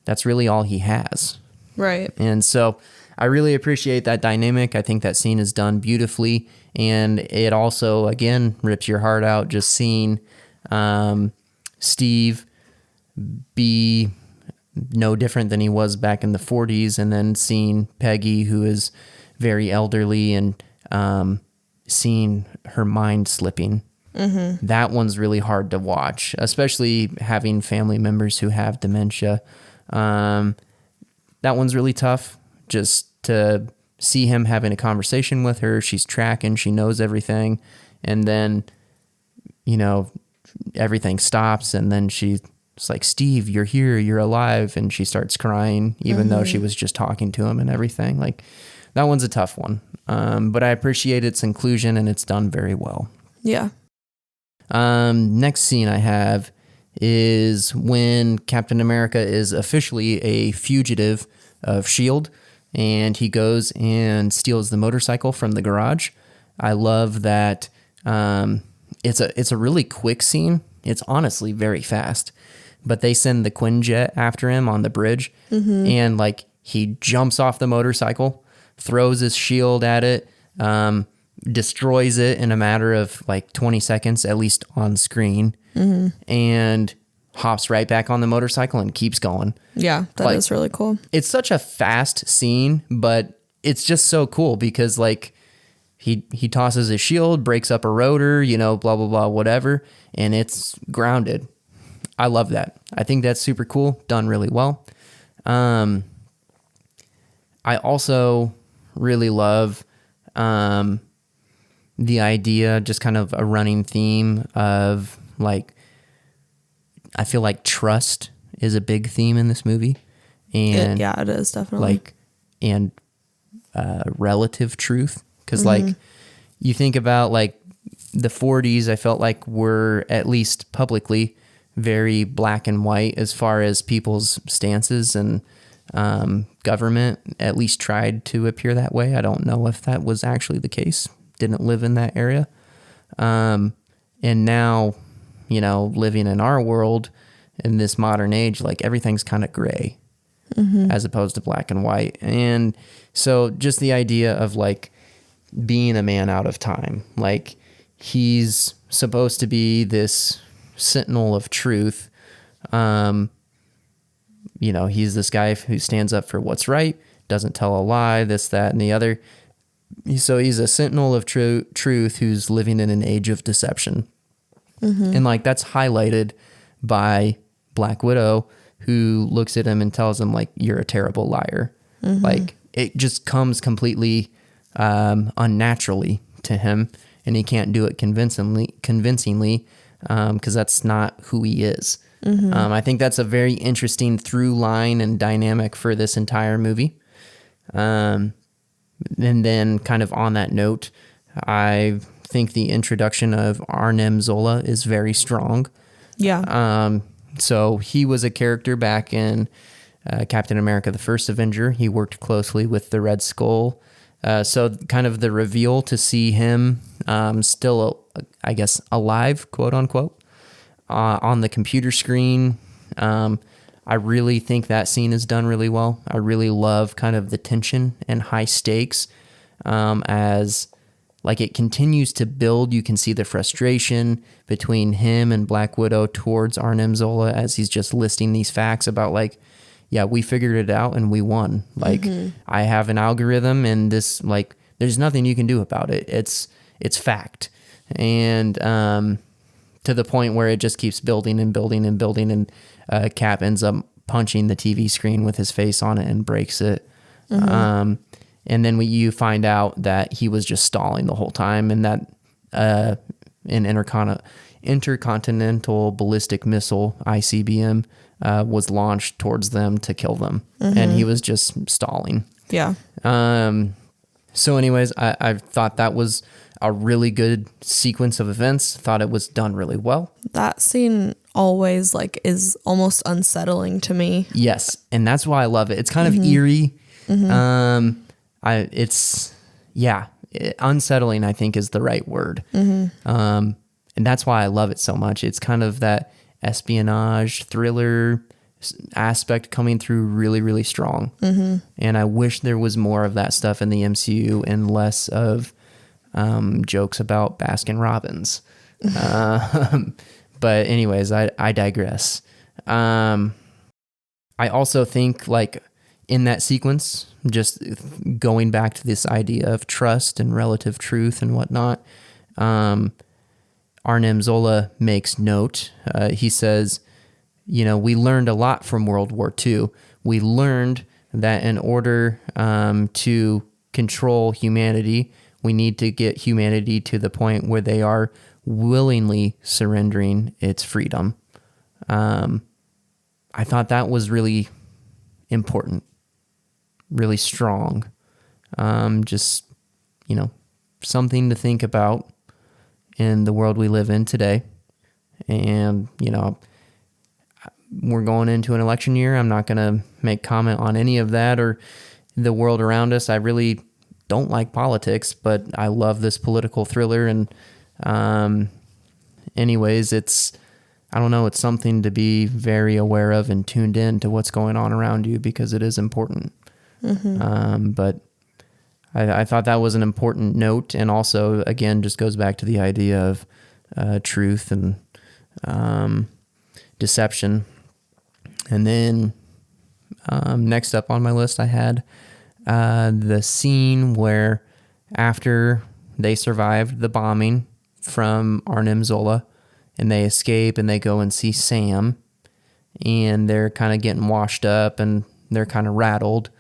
that's really all he has. Right. And so I really appreciate that dynamic. I think that scene is done beautifully. And it also, again, rips your heart out just seeing Steve be no different than he was back in the 40s, and then seeing Peggy, who is very elderly, and seeing her mind slipping. Mm-hmm. That one's really hard to watch, especially having family members who have dementia. That one's really tough, just to see him having a conversation with her. She's tracking, she knows everything, and then, everything stops, and then she's like, Steve, you're here, you're alive, and she starts crying, even though she was just talking to him and everything. Like, that one's a tough one, but I appreciate its inclusion, and it's done very well. Yeah. Next scene I have is when Captain America is officially a fugitive of S.H.I.E.L.D., and he goes and steals the motorcycle from the garage. I love that. It's a really quick scene. It's honestly very fast, but they send the Quinjet after him on the bridge, and like he jumps off the motorcycle, throws his shield at it, destroys it in a matter of like 20 seconds, at least on screen, and hops right back on the motorcycle and keeps going. Yeah, that is really cool. It's such a fast scene, but it's just so cool because like he tosses his shield, breaks up a rotor, blah, blah, blah, whatever, and it's grounded. I love that. I think that's super cool. Done really well. I also really love the idea, just kind of a running theme of like, I feel like trust is a big theme in this movie. And it is definitely. And relative truth. Because you think about like the 40s, I felt like were at least publicly very black and white as far as people's stances, and government at least tried to appear that way. I don't know if that was actually the case. Didn't live in that area. And now, living in our world in this modern age, like everything's kind of gray as opposed to black and white. And so just the idea of like being a man out of time, like he's supposed to be this sentinel of truth. He's this guy who stands up for what's right, doesn't tell a lie, this, that, and the other. So he's a sentinel of truth who's living in an age of deception. And like that's highlighted by Black Widow, who looks at him and tells him like, you're a terrible liar. Like it just comes completely unnaturally to him, and he can't do it convincingly because that's not who he is. I think that's a very interesting through line and dynamic for this entire movie. And then kind of on that note, I think the introduction of Arnim Zola is very strong. Yeah. So he was a character back in Captain America, the First Avenger. He worked closely with the Red Skull. So kind of the reveal to see him still, I guess, alive, quote unquote, on the computer screen. I really think that scene is done really well. I really love kind of the tension and high stakes as like it continues to build. You can see the frustration between him and Black Widow towards Arnim Zola as he's just listing these facts about like, yeah, we figured it out and we won. Like I have an algorithm and this, like, there's nothing you can do about it. It's fact. And to the point where it just keeps building and building and building, and Cap ends up punching the TV screen with his face on it and breaks it. And then you find out that he was just stalling the whole time, and that an intercontinental ballistic missile, ICBM, was launched towards them to kill them. And he was just stalling. Yeah. So anyways, I thought that was a really good sequence of events. Thought it was done really well. That scene always like is almost unsettling to me. Yes. And it's why I love it. It's kind of eerie. It's unsettling, I think, is the right word. And that's why I love it so much. It's kind of that espionage thriller aspect coming through really, really strong. And I wish there was more of that stuff in the MCU and less of jokes about Baskin Robbins. But anyways, I digress. I also think, like, in that sequence, just going back to this idea of trust and relative truth and whatnot, Arnim Zola makes note. He says, we learned a lot from World War II. We learned that in order to control humanity, we need to get humanity to the point where they are willingly surrendering its freedom. I thought that was really important, really strong. Just, something to think about in the world we live in today. And, we're going into an election year. I'm not going to make comment on any of that or the world around us. I really don't like politics, but I love this political thriller. And anyways, it's something to be very aware of and tuned in to what's going on around you, because it is important. But I thought that was an important note. And also, again, just goes back to the idea of truth and deception. And then next up on my list, I had the scene where after they survived the bombing from Arnim Zola and they escape and they go and see Sam, and they're kind of getting washed up and they're kind of rattled.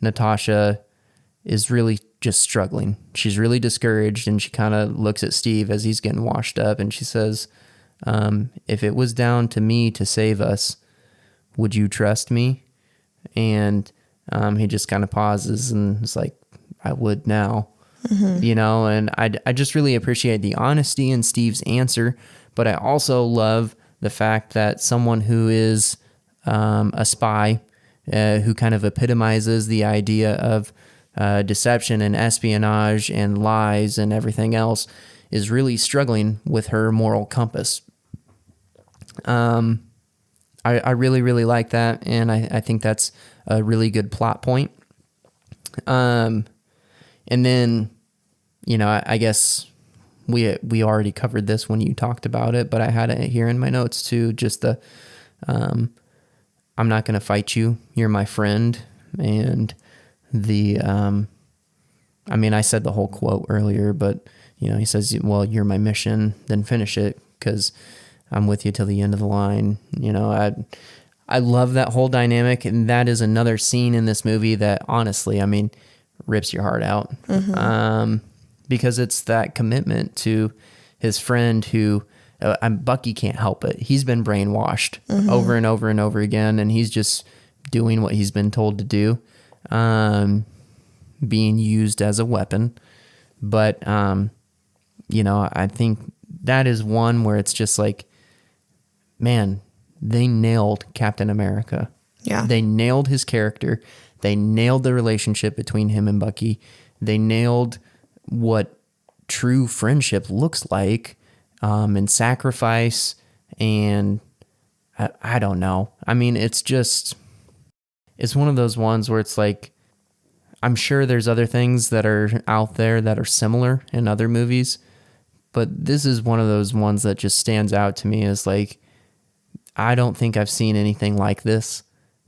Natasha is really just struggling. She's really discouraged, and she kind of looks at Steve as he's getting washed up, and she says, if it was down to me to save us, would you trust me? And he just kind of pauses and is like, I would now. And I just really appreciate the honesty in Steve's answer, but I also love the fact that someone who is a spy, who kind of epitomizes the idea of deception and espionage and lies and everything else, is really struggling with her moral compass. I really, really like that, and I think that's a really good plot point. And then, I guess we already covered this when you talked about it, but I had it here in my notes too, just the I'm not going to fight you, you're my friend, and the I said the whole quote earlier, but he says, well, you're my mission, then finish it, because I'm with you till the end of the line. I love that whole dynamic, and that is another scene in this movie that honestly, rips your heart out. Because it's that commitment to his friend who, Bucky can't help it. He's been brainwashed over and over and over again, and he's just doing what he's been told to do, being used as a weapon. But, I think that is one where it's just like, man, they nailed Captain America. Yeah. They nailed his character. They nailed the relationship between him and Bucky. They nailed what true friendship looks like, and sacrifice. And I don't know. It's one of those ones where it's like, I'm sure there's other things that are out there that are similar in other movies, but this is one of those ones that just stands out to me as like, I don't think I've seen anything like this,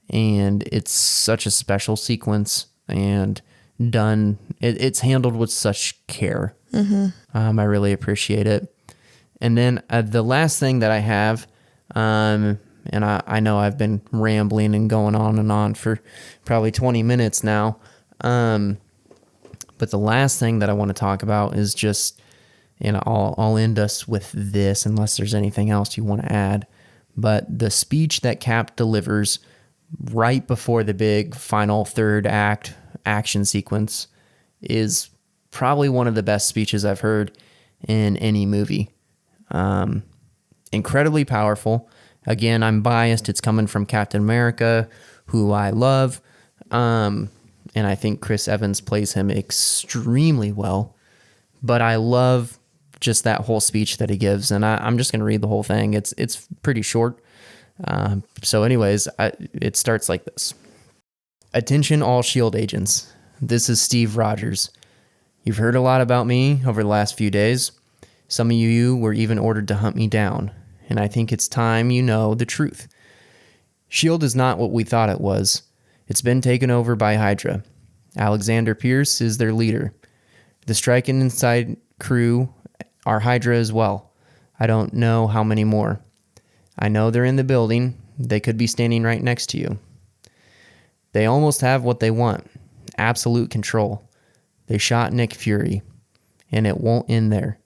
and it's such a special sequence and done. It's handled with such care. I really appreciate it. And then the last thing that I have, and I know I've been rambling and going on and on for probably 20 minutes now, but the last thing that I want to talk about is just, I'll end us with this unless there's anything else you want to add. But the speech that Cap delivers right before the big final third act action sequence is probably one of the best speeches I've heard in any movie. Incredibly powerful. Again, I'm biased. It's coming from Captain America, who I love. And I think Chris Evans plays him extremely well. but I love just that whole speech that he gives, and I'm just going to read the whole thing. It's pretty short. So anyways, it starts like this. Attention all S.H.I.E.L.D. agents. This is Steve Rogers. You've heard a lot about me over the last few days. Some of you were even ordered to hunt me down, and I think it's time you know the truth. S.H.I.E.L.D. is not what we thought it was. It's been taken over by Hydra. Alexander Pierce is their leader. The Strike and Inside crew are Hydra as well. I don't know how many more. I know they're in the building. They could be standing right next to you. They almost have what they want. Absolute control. They shot Nick Fury, and it won't end there.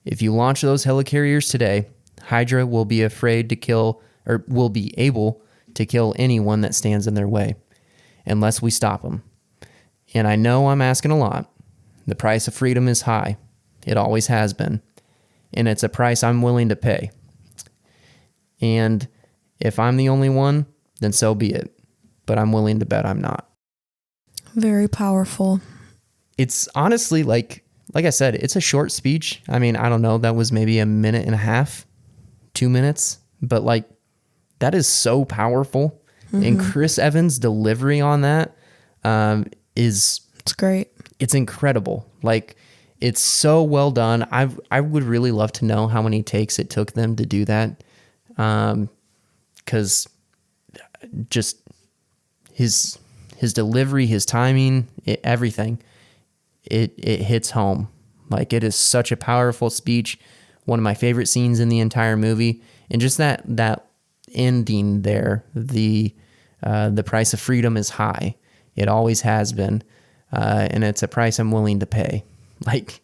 If you launch those helicarriers today, Hydra will be afraid to kill, or will be able to kill anyone that stands in their way, unless we stop them. And I know I'm asking a lot. The price of freedom is high. It always has been. And it's a price I'm willing to pay. And if I'm the only one, then so be it. But I'm willing to bet I'm not. Very powerful. It's honestly, like I said, it's a short speech. I mean, I don't know. That was maybe a minute and a half, 2 minutes. But like, that is so powerful. Mm-hmm. And Chris Evans' delivery on that it's great. It's incredible. Like, it's so well done. I would really love to know how many takes it took them to do that. Because just his delivery, his timing, everything, it hits home. Like, it is such a powerful speech. One of my favorite scenes in the entire movie. And just that ending there, the price of freedom is high. It always has been. And it's a price I'm willing to pay. Like,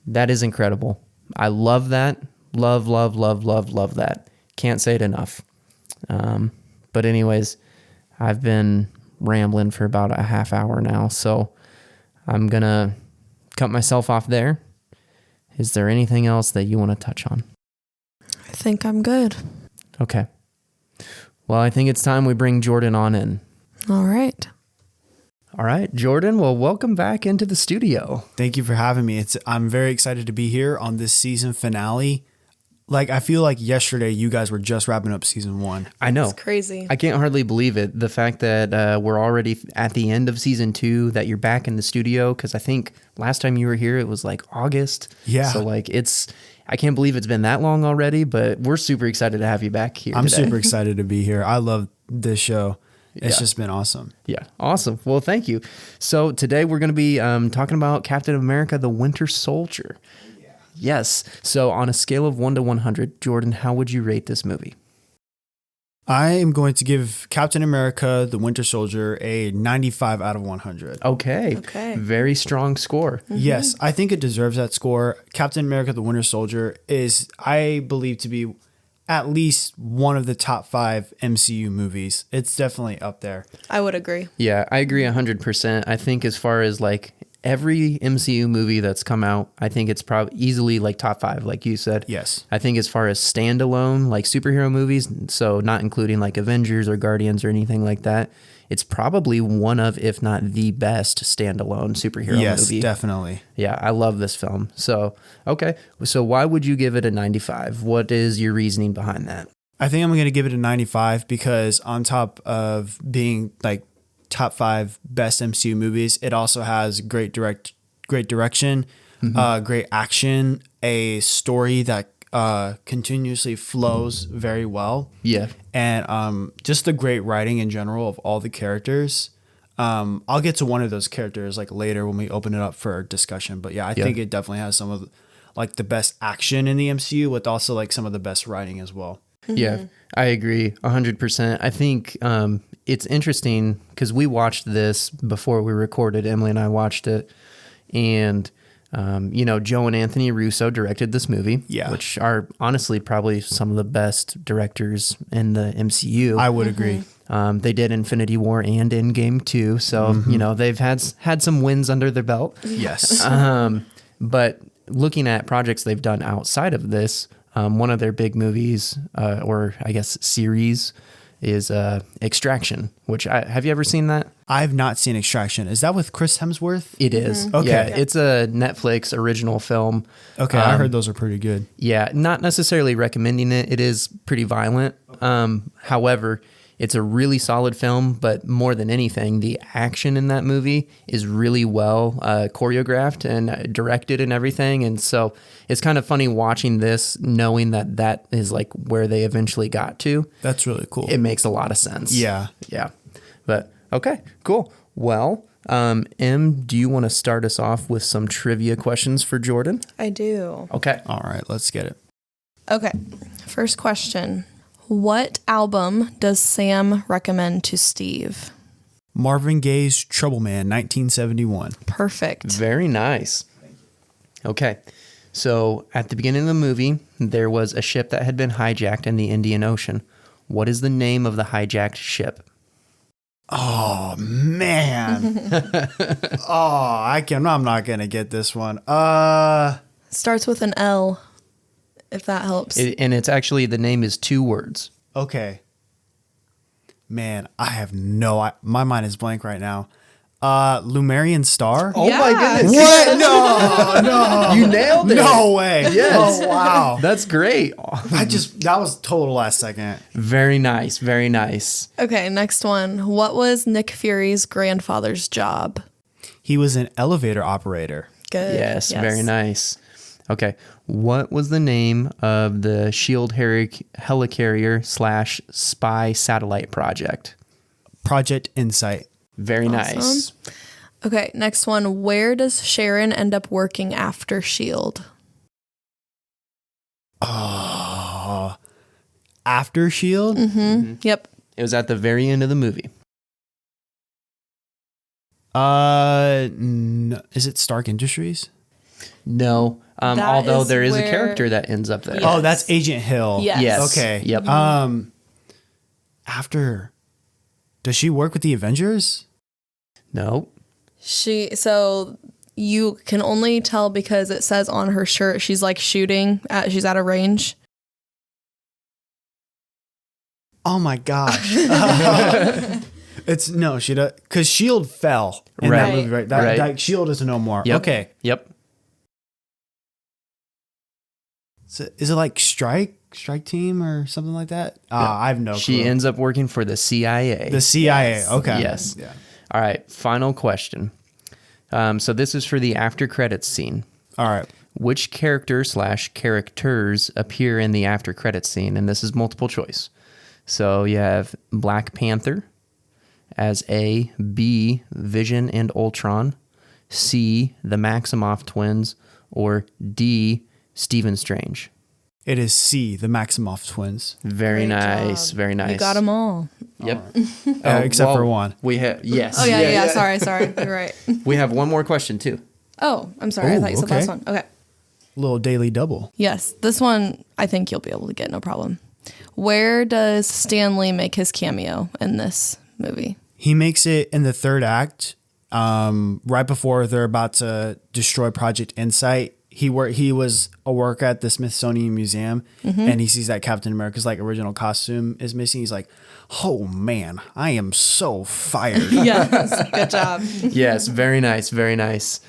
that is incredible. I love that. Love that. Can't say it enough. But anyways, I've been rambling for about a half hour now, so I'm going to cut myself off there. Is there anything else that you want to touch on? I think I'm good. Okay. Well, I think it's time we bring Jorden on in. All right. All right, Jorden, well, welcome back into the studio. Thank you for having me. I'm very excited to be here on this season finale. Like, I feel like yesterday you guys were just wrapping up season 1. I know. It's crazy. I can't hardly believe it. The fact that we're already at the end of season 2, that you're back in the studio, because I think last time you were here, it was like August. Yeah. So like I can't believe it's been that long already, but we're super excited to have you back here I'm today. super excited to be here. I love this show. It's just been awesome. Yeah. Awesome. Well, thank you. So today we're going to be talking about Captain America, the Winter Soldier. Yeah. Yes. So on a scale of 1 to 100, Jorden, how would you rate this movie? I am going to give Captain America, the Winter Soldier, a 95 out of 100. Okay. Very strong score. Mm-hmm. Yes, I think it deserves that score. Captain America, the Winter Soldier is, I believe, to be at least one of the top 5 MCU movies. It's definitely up there. I would agree. Yeah, I agree 100%. I think as far as like every MCU movie that's come out, I think it's probably easily like top 5, like you said. Yes. I think as far as standalone, like superhero movies, so not including like Avengers or Guardians or anything like that, it's probably one of, if not the best standalone superhero movie. Yes, definitely. Yeah, I love this film. So, okay. So why would you give it a 95? What is your reasoning behind that? I think I'm going to give it a 95 because on top of being like top 5 best MCU movies, it also has great direction, great action, a story that continuously flows very well. Yeah. And just the great writing in general of all the characters. I'll get to one of those characters like later when we open it up for discussion. But yeah, I think it definitely has some of like the best action in the MCU with also like some of the best writing as well. Yeah, I agree 100%. I think it's interesting because we watched this before we recorded. Emily and I watched it. And, Joe and Anthony Russo directed this movie, which are honestly probably some of the best directors in the MCU. I would agree. They did Infinity War and Endgame too. So, they've had some wins under their belt. Yes. But looking at projects they've done outside of this, one of their big movies, or I guess series, is Extraction, which have you ever seen that? I've not seen Extraction. Is that with Chris Hemsworth? It is. Okay. Yeah, it's a Netflix original film. Okay, I heard those are pretty good. Yeah, not necessarily recommending it. It is pretty violent. However, it's a really solid film, but more than anything, the action in that movie is really well choreographed and directed and everything. And so it's kind of funny watching this, knowing that that is like where they eventually got to. That's really cool. It makes a lot of sense. Yeah. Yeah. But okay, cool. Well, Em, do you want to start us off with some trivia questions for Jordan? I do. Okay. All right, let's get it. Okay. First question. What album does Sam recommend to Steve? Marvin Gaye's Trouble Man, 1971. Perfect. Very nice. Okay. So at the beginning of the movie, there was a ship that had been hijacked in the Indian Ocean. What is the name of the hijacked ship? Oh man. I'm not gonna get this one. Starts with an L, if that helps. And it's actually, the name is 2 words. Okay. Man, I have my mind is blank right now. Lumerian Star? Oh my Yeah. goodness. What? No. You nailed it. No way. Yes. Oh wow. That's great. That was total last second. Very nice. Very nice. Okay, next one. What was Nick Fury's grandfather's job? He was an elevator operator. Good. Yes, very nice. Okay. What was the name of the S.H.I.E.L.D. helicarrier / spy satellite project? Project Insight. Very nice. Okay, next one. Where does Sharon end up working after S.H.I.E.L.D.? Oh. After S.H.I.E.L.D.? Mm-hmm. Yep. It was at the very end of the movie. Is it Stark Industries? No. That Although is there is a where- character that ends up there. Yes. Oh, that's Agent Hill. Yes. Yes. Okay. Yep. After, does she work with the Avengers? No. So you can only tell because it says on her shirt she's like shooting she's at a range. Oh my gosh. She does, because S.H.I.E.L.D. fell in that Right. movie, right? Right. That S.H.I.E.L.D. is no more. Yep. Okay. Yep. So is it like Strike Team or something like that? I have no clue. She ends up working for the CIA. The CIA. Yes. Okay. Yes. Yeah. All right. Final question. So this is for the after credits scene. All right. Which character / characters appear in the after credits scene? And this is multiple choice. So you have Black Panther as A, B, Vision and Ultron, C, the Maximoff twins, or D, Stephen Strange. It is C, the Maximoff twins. Very Great nice. job. Very nice. You got them all. Yep. Except for one. We have yes. Oh yeah. Sorry. You're right. We have one more question too. Oh, I'm sorry. I Ooh, thought you said okay. last one. Okay. Little daily double. Yes, this one I think you'll be able to get, no problem. Where does Stan Lee make his cameo in this movie? He makes it in the third act, right before they're about to destroy Project Insight. He was a worker at the Smithsonian Museum, and he sees that Captain America's like original costume is missing. He's like, "Oh man, I am so fired." Yes, good job. Yes, very nice, very nice.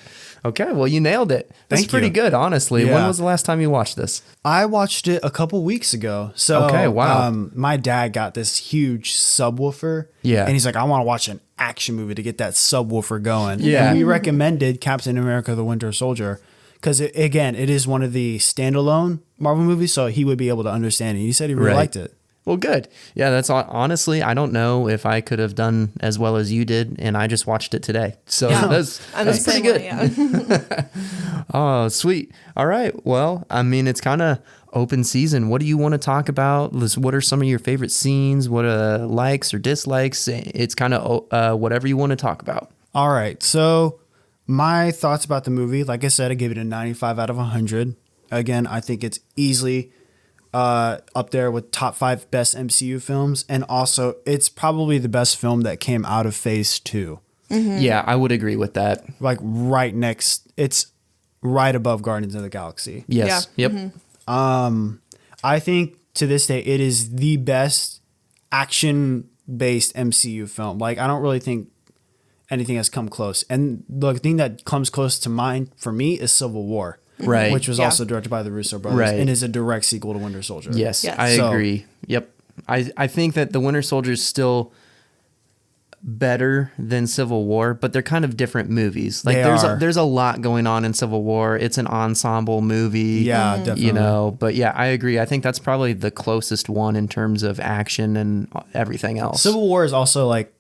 Okay, well, you nailed it. That's Thank pretty you. good, honestly. When Yeah. was the last time you watched this? I watched it a couple weeks ago. So, Okay, wow. My dad got this huge subwoofer. Yeah. And he's like, I want to watch an action movie to get that subwoofer going. Yeah. And we recommended Captain America the Winter Soldier because, it is one of the standalone Marvel movies. So he would be able to understand it. He said he really Right. liked it. Well, good. Yeah, that's honestly, I don't know if I could have done as well as you did, and I just watched it today. So Yeah. that's I'm the pretty same good. way, yeah. Oh, sweet. All right. Well, I mean, it's kind of open season. What do you want to talk about? What are some of your favorite scenes? What likes or dislikes? It's kind of whatever you want to talk about. All right. So my thoughts about the movie, like I said, I gave it a 95 out of 100. Again, I think it's easily up there with top 5 best MCU films. And also, it's probably the best film that came out of Phase 2. Yeah, I would agree with that. Like right next, it's right above Guardians of the Galaxy. Yes. Yeah. Yep. I think to this day, it is the best action-based MCU film. Like, I don't really think anything has come close. And the thing that comes close to mind for me is Civil War, Right. which was Yeah. also directed by the Russo brothers, Right. and is a direct sequel to Winter Soldier. Yes, Yes. I So- agree. Yep. I think that the Winter Soldier is still better than Civil War, but they're kind of different movies. Like They there's are. there's a lot going on in Civil War. It's an ensemble movie. Yeah, definitely. You know, but yeah, I agree. I think that's probably the closest one in terms of action and everything else. Civil War is also like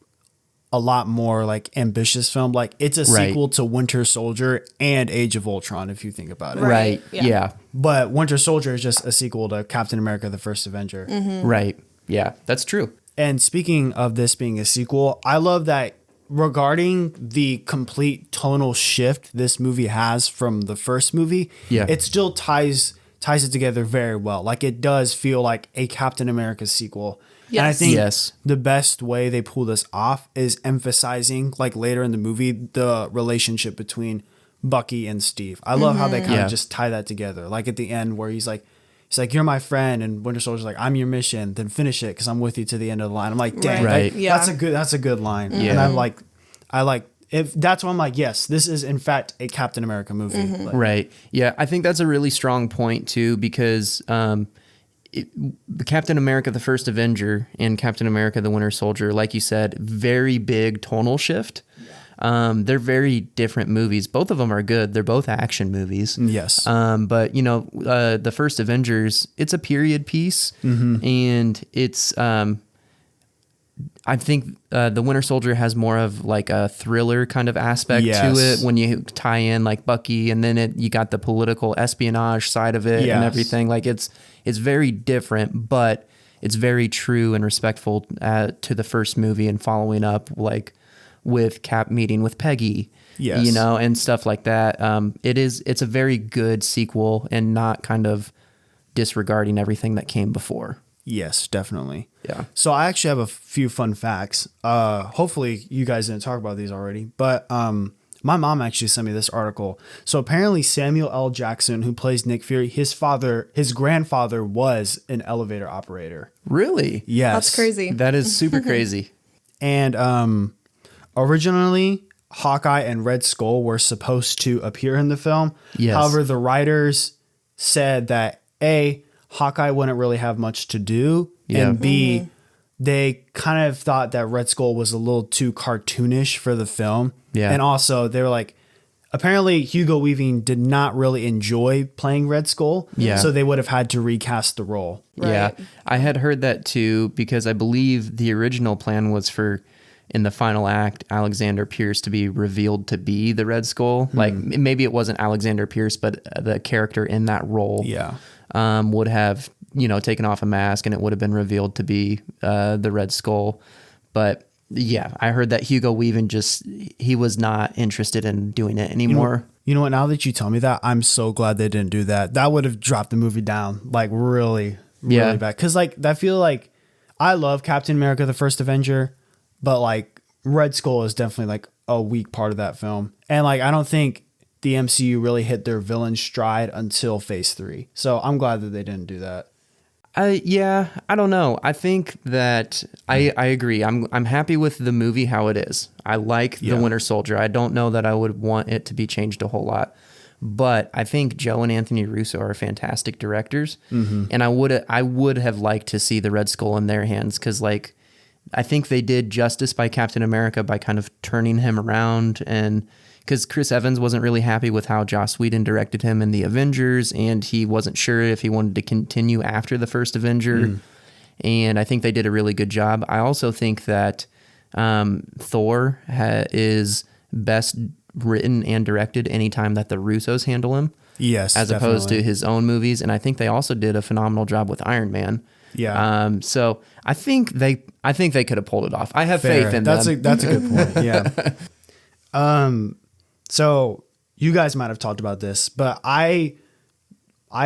a lot more like ambitious film. Like it's a Right. sequel to Winter Soldier and Age of Ultron, if you think about it. Right. Right. Yeah. Yeah. But Winter Soldier is just a sequel to Captain America: The First Avenger. Right. Yeah. That's true. And speaking of this being a sequel, I love that regarding the complete tonal shift this movie has from the first movie, Yeah. it still ties it together very well. Like it does feel like a Captain America sequel. And I Yes. think Yes. the best way they pull this off is emphasizing, like later in the movie, the relationship between Bucky and Steve. I love how they kind Yeah. of just tie that together. Like at the end where he's like, you're my friend, and Winter Soldier's like, I'm your mission, then finish it because I'm with you to the end of the line. I'm like, dang, Right. that- Yeah. that's a good line. Yeah. And I like if that's why I'm like, yes, this is in fact a Captain America movie. Like, Right. Yeah. I think that's a really strong point too, because Captain America, the First Avenger, and Captain America, the Winter Soldier, like you said, very big tonal shift. They're very different movies. Both of them are good. They're both action movies. Yes. But you know, the first Avengers, it's a period piece, and it's. I think the Winter Soldier has more of like a thriller kind of aspect Yes. to it when you tie in like Bucky, and then you got the political espionage side of it Yes. and everything. Like it's very different, but it's very true and respectful to the first movie and following up like with Cap meeting with Peggy, Yes. you know, and stuff like that. It's a very good sequel and not kind of disregarding everything that came before. Yes, definitely. Yeah. So I actually have a few fun facts. Hopefully you guys didn't talk about these already, but my mom actually sent me this article. So apparently Samuel L. Jackson, who plays Nick Fury, his grandfather was an elevator operator. Really? Yes. That's crazy. That is super crazy. And originally Hawkeye and Red Skull were supposed to appear in the film. Yes. However, the writers said that Hawkeye wouldn't really have much to do, Yeah. and B, they kind of thought that Red Skull was a little too cartoonish for the film. Yeah. And also they were like, apparently Hugo Weaving did not really enjoy playing Red Skull. Yeah. So they would have had to recast the role. Yeah. Right. I had heard that too, because I believe the original plan was for, in the final act, Alexander Pierce to be revealed to be the Red Skull. Like maybe it wasn't Alexander Pierce, but the character in that role Yeah. would have, you know, taken off a mask and it would have been revealed to be the Red Skull. But yeah, I heard that Hugo Weaving he was not interested in doing it anymore. You know what? Now that you tell me that, I'm so glad they didn't do that. That would have dropped the movie down like really, really Yeah. bad. Because like I feel like I love Captain America: The First Avenger, but like Red Skull is definitely like a weak part of that film, and like I don't think the MCU really hit their villain stride until Phase 3. So I'm glad that they didn't do that. Yeah, I don't know. I think that I agree. I'm happy with the movie how it is. I like Yeah. the Winter Soldier. I don't know that I would want it to be changed a whole lot, but I think Joe and Anthony Russo are fantastic directors, and I would have liked to see the Red Skull in their hands, because like I think they did justice by Captain America by kind of turning him around, and because Chris Evans wasn't really happy with how Joss Whedon directed him in the Avengers, and he wasn't sure if he wanted to continue after the first Avenger. And I think they did a really good job. I also think that Thor is best written and directed anytime that the Russos handle him, Yes, as opposed to definitely. his own movies. And I think they also did a phenomenal job with Iron Man. Yeah. So I think they could have pulled it off. I have Fair. faith in That's them. that's a good point. Yeah. So you guys might have talked about this, but I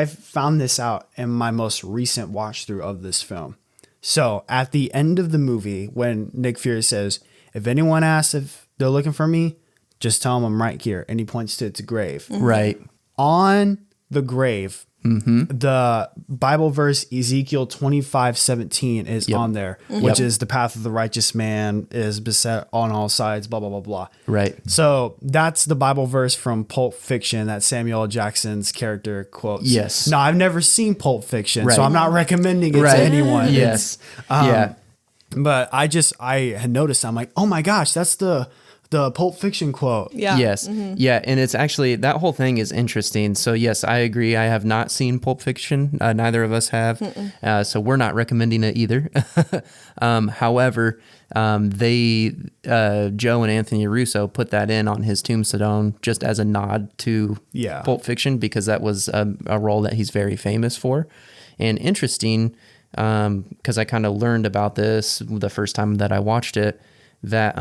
found this out in my most recent watch through of this film. So at the end of the movie, when Nick Fury says, "If anyone asks if they're looking for me, just tell them I'm right here," and he points to its grave. Right. On the grave the Bible verse Ezekiel 25:17 is on there, which is the path of the righteous man is beset on all sides, blah, blah, blah, blah. Right. So that's the Bible verse from Pulp Fiction that Samuel L. Jackson's character quotes. Yes. Now, I've never seen Pulp Fiction, Right. so I'm not recommending it to anyone. Yes. But I had noticed, I'm like, oh my gosh, that's the Pulp Fiction quote. Yeah. Yes. Yeah. And it's actually, that whole thing is interesting. So yes, I agree. I have not seen Pulp Fiction. Neither of us have. So we're not recommending it either. However, Joe and Anthony Russo put that in on his tombstone just as a nod to Pulp Fiction, because that was a role that he's very famous for. And interesting, because I kind of learned about this the first time that I watched it, that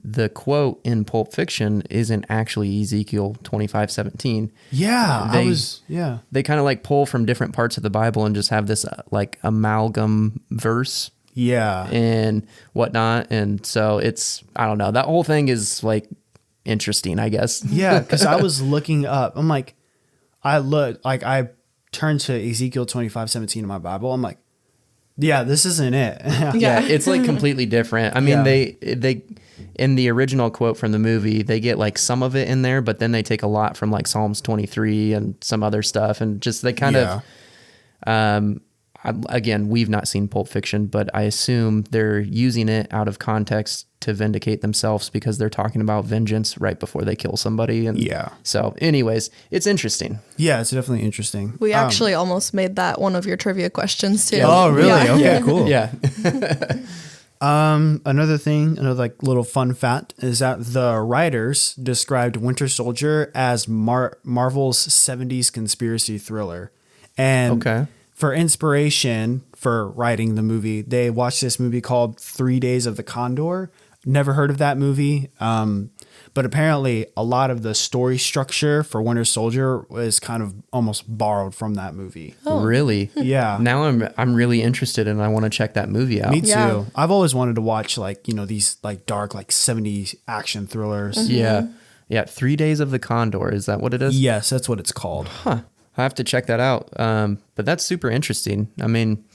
the quote in Pulp Fiction isn't actually Ezekiel 25:17. Yeah, They kind of like pull from different parts of the Bible and just have this like amalgam verse. Yeah. And whatnot. And so it's, I don't know, that whole thing is like interesting, I guess. Yeah, because I was looking up. I'm like, I turned to Ezekiel 25:17 in my Bible. I'm like, yeah, this isn't it. Yeah, it's like completely different. I mean, they in the original quote from the movie, they get like some of it in there, but then they take a lot from like Psalms 23 and some other stuff, and just they kind of again, we've not seen Pulp Fiction, but I assume they're using it out of context to vindicate themselves because they're talking about vengeance right before they kill somebody. And so anyways, it's interesting. Yeah, it's definitely interesting. We actually almost made that one of your trivia questions too. Oh, really? Yeah. Okay, cool. Yeah. Another like little fun fact is that the writers described Winter Soldier as Marvel's 70s conspiracy thriller. And for inspiration for writing the movie, they watched this movie called 3 Days of the Condor. Never heard of that movie. But apparently a lot of the story structure for Winter Soldier was kind of almost borrowed from that movie. Oh. Really? Yeah. Now I'm really interested and I want to check that movie out. Me too. I've always wanted to watch like, these like dark, like 70s action thrillers. Mm-hmm. Yeah. Yeah. 3 Days of the Condor. Is that what it is? Yes, that's what it's called. Huh. I have to check that out. But that's super interesting. I mean,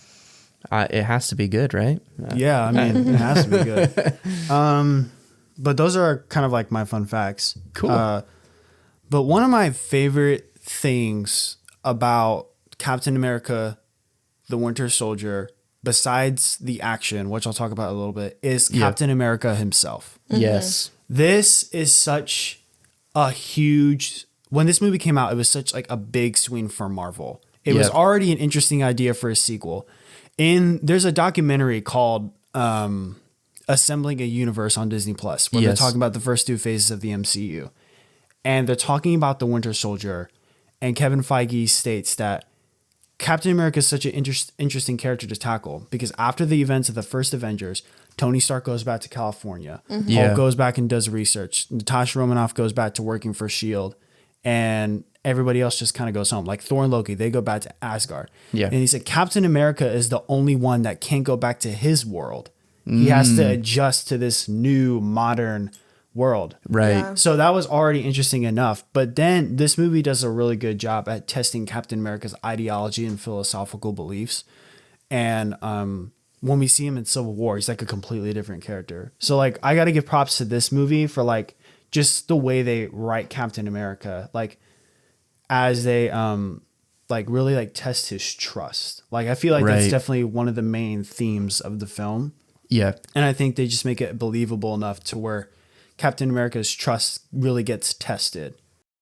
it has to be good, right? Yeah, I mean, it has to be good. But those are kind of like my fun facts. Cool. But one of my favorite things about Captain America, the Winter Soldier, besides the action, which I'll talk about a little bit, is Captain America himself. Mm-hmm. Yes. This is such a huge... When this movie came out, it was such like a big swing for Marvel. It was already an interesting idea for a sequel. There's a documentary called Assembling a Universe on Disney Plus, where they're talking about the first two phases of the MCU. And they're talking about the Winter Soldier. And Kevin Feige states that Captain America is such an interesting character to tackle because after the events of the first Avengers, Tony Stark goes back to California. Mm-hmm. Hulk goes back and does research. Natasha Romanoff goes back to working for S.H.I.E.L.D. And everybody else just kind of goes home. Like Thor and Loki, they go back to Asgard. Yeah. And he said Captain America is the only one that can't go back to his world. He has to adjust to this new modern world. Right. Yeah. So that was already interesting enough. But then this movie does a really good job at testing Captain America's ideology and philosophical beliefs. And when we see him in Civil War, he's like a completely different character. So like I got to give props to this movie for like just the way they write Captain America, like as they like really like test his trust. Like I feel like that's definitely one of the main themes of the film. Yeah. And I think they just make it believable enough to where Captain America's trust really gets tested.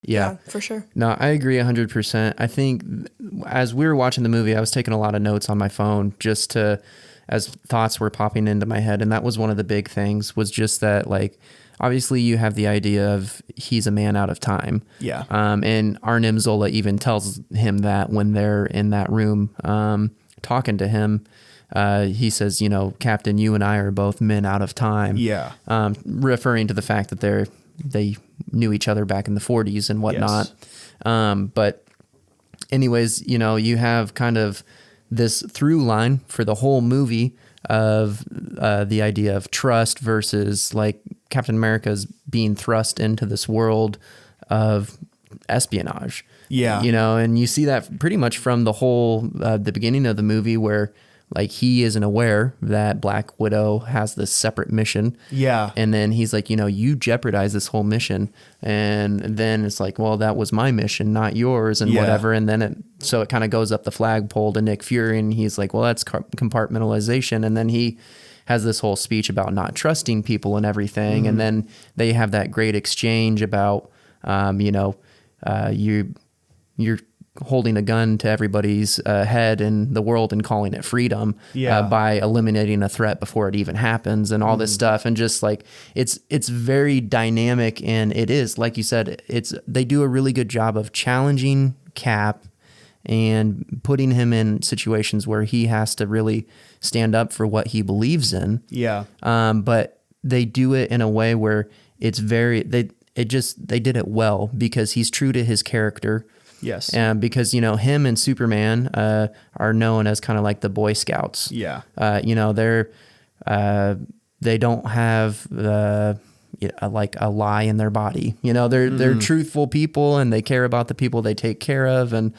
Yeah, for sure. No, I agree 100%. I think as we were watching the movie, I was taking a lot of notes on my phone just to, as thoughts were popping into my head. And that was one of the big things was just that, like, obviously you have the idea of he's a man out of time. Yeah. And Arnim Zola even tells him that when they're in that room talking to him. He says, Captain, you and I are both men out of time. Yeah. Referring to the fact that they knew each other back in the 40s and whatnot. Yes. But anyways, you have kind of this through line for the whole movie of the idea of trust versus like Captain America's being thrust into this world of espionage. Yeah. You know, and you see that pretty much from the whole, the beginning of the movie where like he isn't aware that Black Widow has this separate mission. Yeah. And then he's like, you know, you jeopardize this whole mission. And then it's like, well, that was my mission, not yours and whatever. And then it kind of goes up the flagpole to Nick Fury and he's like, well, that's compartmentalization. And then he has this whole speech about not trusting people and everything. And then they have that great exchange about, you're holding a gun to everybody's head in the world and calling it freedom by eliminating a threat before it even happens and all this stuff. And just like, it's very dynamic. And it is, like you said, they do a really good job of challenging Cap and putting him in situations where he has to really stand up for what he believes in. Yeah. But they do it in a way where it's they did it well because he's true to his character. Yes. And because, you know, him and Superman are known as kind of like the Boy Scouts. Yeah. You know, they don't have like a lie in their body. You know, they're truthful people and they care about the people they take care of. And,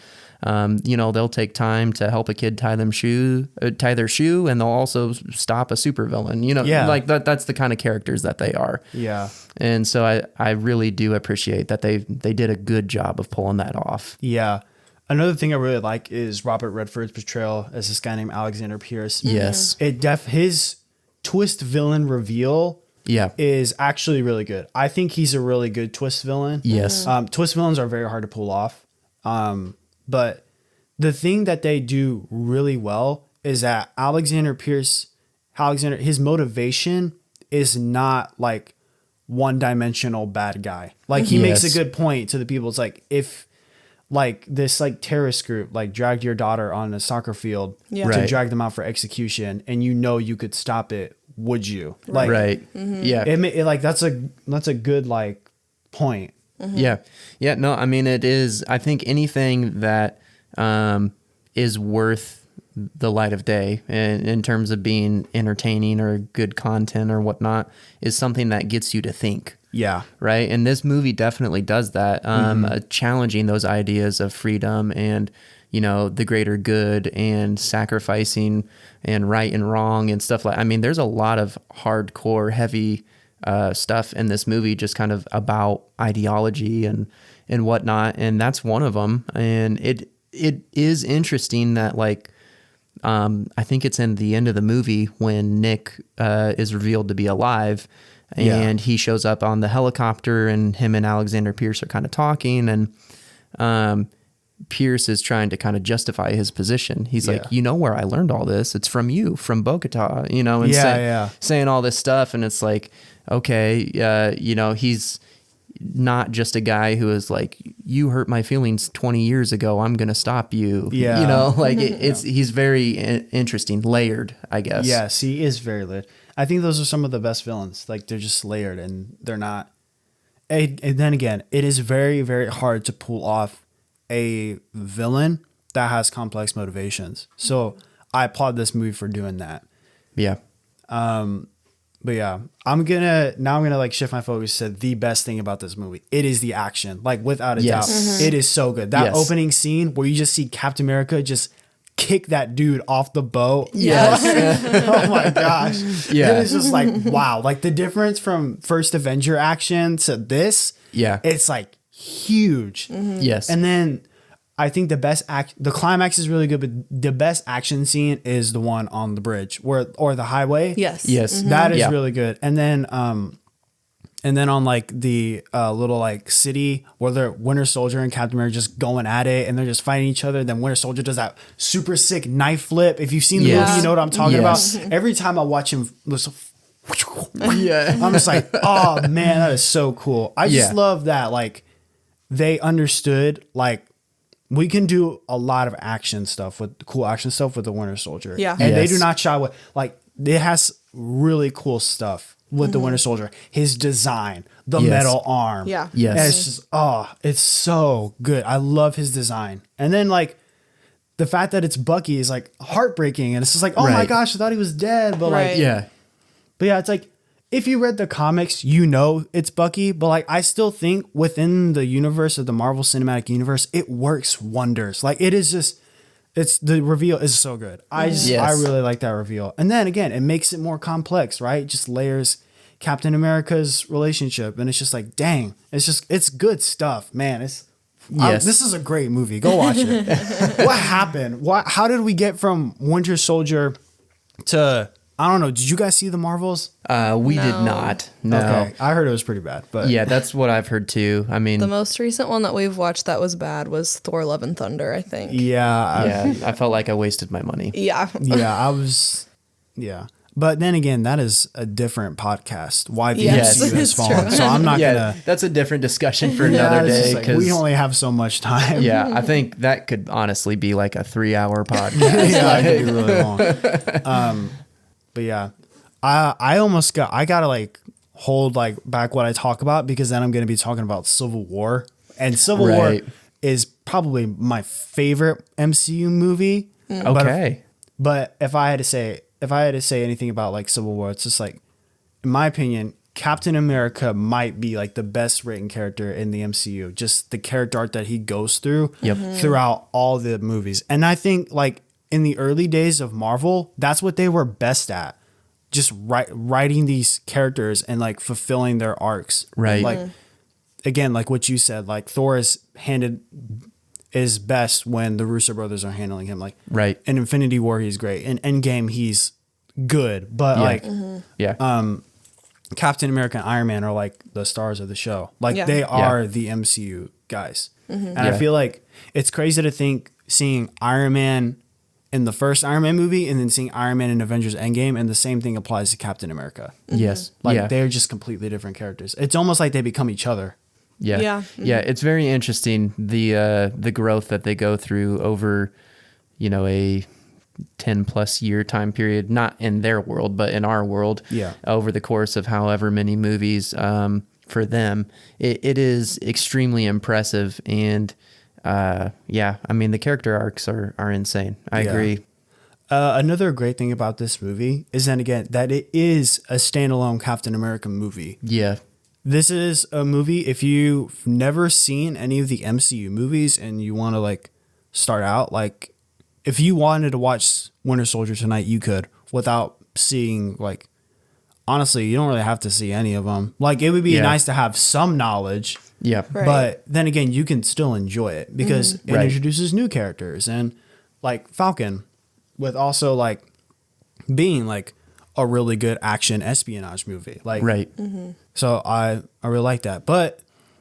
you know, they'll take time to help a kid tie their shoe, and they'll also stop a supervillain. You know, like that's the kind of characters that they are. Yeah. And so I really do appreciate that they did a good job of pulling that off. Yeah. Another thing I really like is Robert Redford's portrayal as this guy named Alexander Pierce. Yes. His twist villain reveal is actually really good. I think he's a really good twist villain. Yes. Twist villains are very hard to pull off. But the thing that they do really well is that Alexander Pierce, his motivation is not like one-dimensional bad guy. Like he makes a good point to the people. It's like if like this like terrorist group like dragged your daughter on a soccer field to drag them out for execution, and you know you could stop it, would you? Like, yeah. It like that's a good like point. Yeah. Yeah. No, I mean, it is, I think anything that is worth the light of day in terms of being entertaining or good content or whatnot is something that gets you to think. Yeah. Right. And this movie definitely does that, challenging those ideas of freedom and, you know, the greater good and sacrificing and right and wrong and stuff like, I mean, there's a lot of hardcore, heavy stuff in this movie, just kind of about ideology and whatnot. And that's one of them. And it is interesting that like, I think it's in the end of the movie when Nick is revealed to be alive and he shows up on the helicopter and him and Alexander Pierce are kind of talking and Pierce is trying to kind of justify his position. He's like, you know where I learned all this? It's from you, from Bogota, you know, and saying all this stuff. And it's like, okay, you know, he's not just a guy who is like, you hurt my feelings 20 years ago, I'm going to stop you. Yeah. You know, like he's very interesting, layered, I guess. Yes, he is very layered. I think those are some of the best villains. Like they're just layered and they're not. And then again, it is very, very hard to pull off a villain that has complex motivations. So I applaud this movie for doing that. Yeah. But yeah, I'm gonna like shift my focus to the best thing about this movie. It is the action, like without a doubt. It is so good. That opening scene where you just see Captain America just kick that dude off the boat. Yes. Oh my gosh. Yeah. It is just like, wow. Like the difference from first Avenger action to this. Yeah. It's like huge. Yes. And then I think the climax is really good, but the best action scene is the one on the bridge or the highway. Yes. Yes. That is really good. And then on like the little like city where the Winter Soldier and Captain America just going at it and they're just fighting each other. Then Winter Soldier does that super sick knife flip. If you've seen the movie, you know what I'm talking about. Every time I watch him, I'm just like, oh man, that is so cool. I just love that like they understood like we can do a lot of action stuff with cool action stuff with the Winter Soldier. Yeah. And they do not shy away. Like it has really cool stuff with the Winter Soldier. His design, the metal arm. Yeah. Yes. And it's just, it's so good. I love his design. And then like the fact that it's Bucky is like heartbreaking. And it's just like, oh my gosh, I thought he was dead. But like, but yeah, it's like, if you read the comics, you know it's Bucky, but like I still think within the universe of the Marvel Cinematic Universe, it works wonders. Like it is just, it's the reveal is so good. I really like that reveal. And then again, it makes it more complex, right? Just layers Captain America's relationship, and it's just like, dang, it's good stuff, man. This is a great movie. Go watch it. What happened? How did we get from Winter Soldier to, I don't know. Did you guys see the Marvels? We did not. No. Okay. I heard it was pretty bad, but Yeah, that's what I've heard too. I mean, The most recent one that we've watched that was bad was Thor: Love and Thunder, I think. yeah, I felt like I wasted my money. Yeah. yeah. But then again, that is a different podcast. Why the Yes, MCU has it's fallen. true. So I'm not Yeah, gonna. that's a different discussion for Yeah, another it's day. just like, 'Cause we only have so much time. yeah, I think that could honestly be like a 3-hour podcast. Yeah, it could be really long. But yeah, I gotta like hold like back what I talk about, because then I'm gonna be talking about Civil War, and Civil Right. War is probably my favorite MCU movie. Okay. But if I had to say anything about like Civil War, it's just like, in my opinion, Captain America might be like the best written character in the MCU. Just the character art that he goes through throughout all the movies. And I think like in the early days of Marvel, that's what they were best at. Just writing these characters and like fulfilling their arcs. Right. Like again, like what you said, like Thor is best when the Russo brothers are handling him. Like Right. in Infinity War, he's great. In Endgame, he's good. But like Yeah. Captain America and Iron Man are like the stars of the show. Like Yeah. they are the MCU guys. And I Yeah. feel like it's crazy to think seeing Iron Man in the first Iron Man movie and then seeing Iron Man in Avengers Endgame, and the same thing applies to Captain America. Yes. Like yeah. they're just completely different characters. It's almost like they become each other. Yeah. Yeah. Yeah. It's very interesting the growth that they go through over, a 10+ year time period, not in their world, but in our world. Yeah. Over the course of however many movies, for them, it is extremely impressive. And, I mean, the character arcs are insane. I Yeah. agree. Another great thing about this movie is then again that it is a standalone Captain America movie. Yeah. This is a movie, if you've never seen any of the MCU movies and you want to like start out, like if you wanted to watch Winter Soldier tonight, you could, without seeing, like, honestly, you don't really have to see any of them. Like it would be Yeah. nice to have some knowledge, Yeah. Right. but then again, you can still enjoy it because it Right. introduces new characters, and like Falcon, with also like being like a really good action espionage movie. Like, Right. so I really like that. But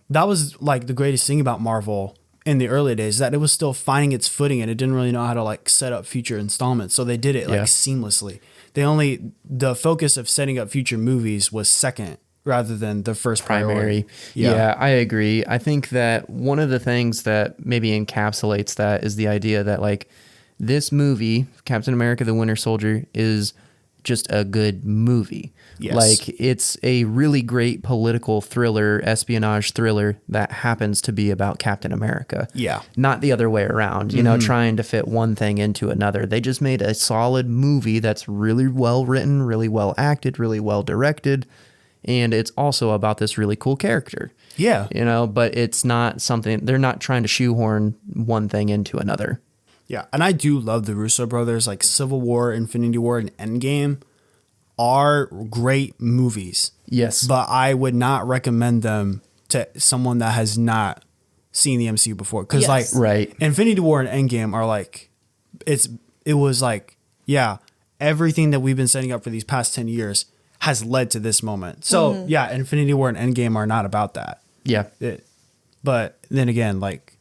that was like the greatest thing about Marvel in the early days, that it was still finding its footing and it didn't really know how to like set up future installments. So they did it like Yeah. seamlessly. The focus of setting up future movies was second rather than the first Primary. priority. Yeah, I agree. I think that one of the things that maybe encapsulates that is the idea that like this movie, Captain America: The Winter Soldier, is just a good movie. Yes. Like it's a really great political thriller, espionage thriller that happens to be about Captain America. Yeah. Not the other way around, trying to fit one thing into another. They just made a solid movie that's really well written, really well acted, really well directed. And it's also about this really cool character. Yeah. But it's not something, they're not trying to shoehorn one thing into another. Yeah. And I do love the Russo brothers. Like Civil War, Infinity War, and Endgame are great movies. Yes. But I would not recommend them to someone that has not seen the MCU before. Because Yes. like Right. Infinity War and Endgame are like, it was like, yeah, everything that we've been setting up for these past 10 years has led to this moment. So yeah, Infinity War and Endgame are not about that. Yeah. But then again, like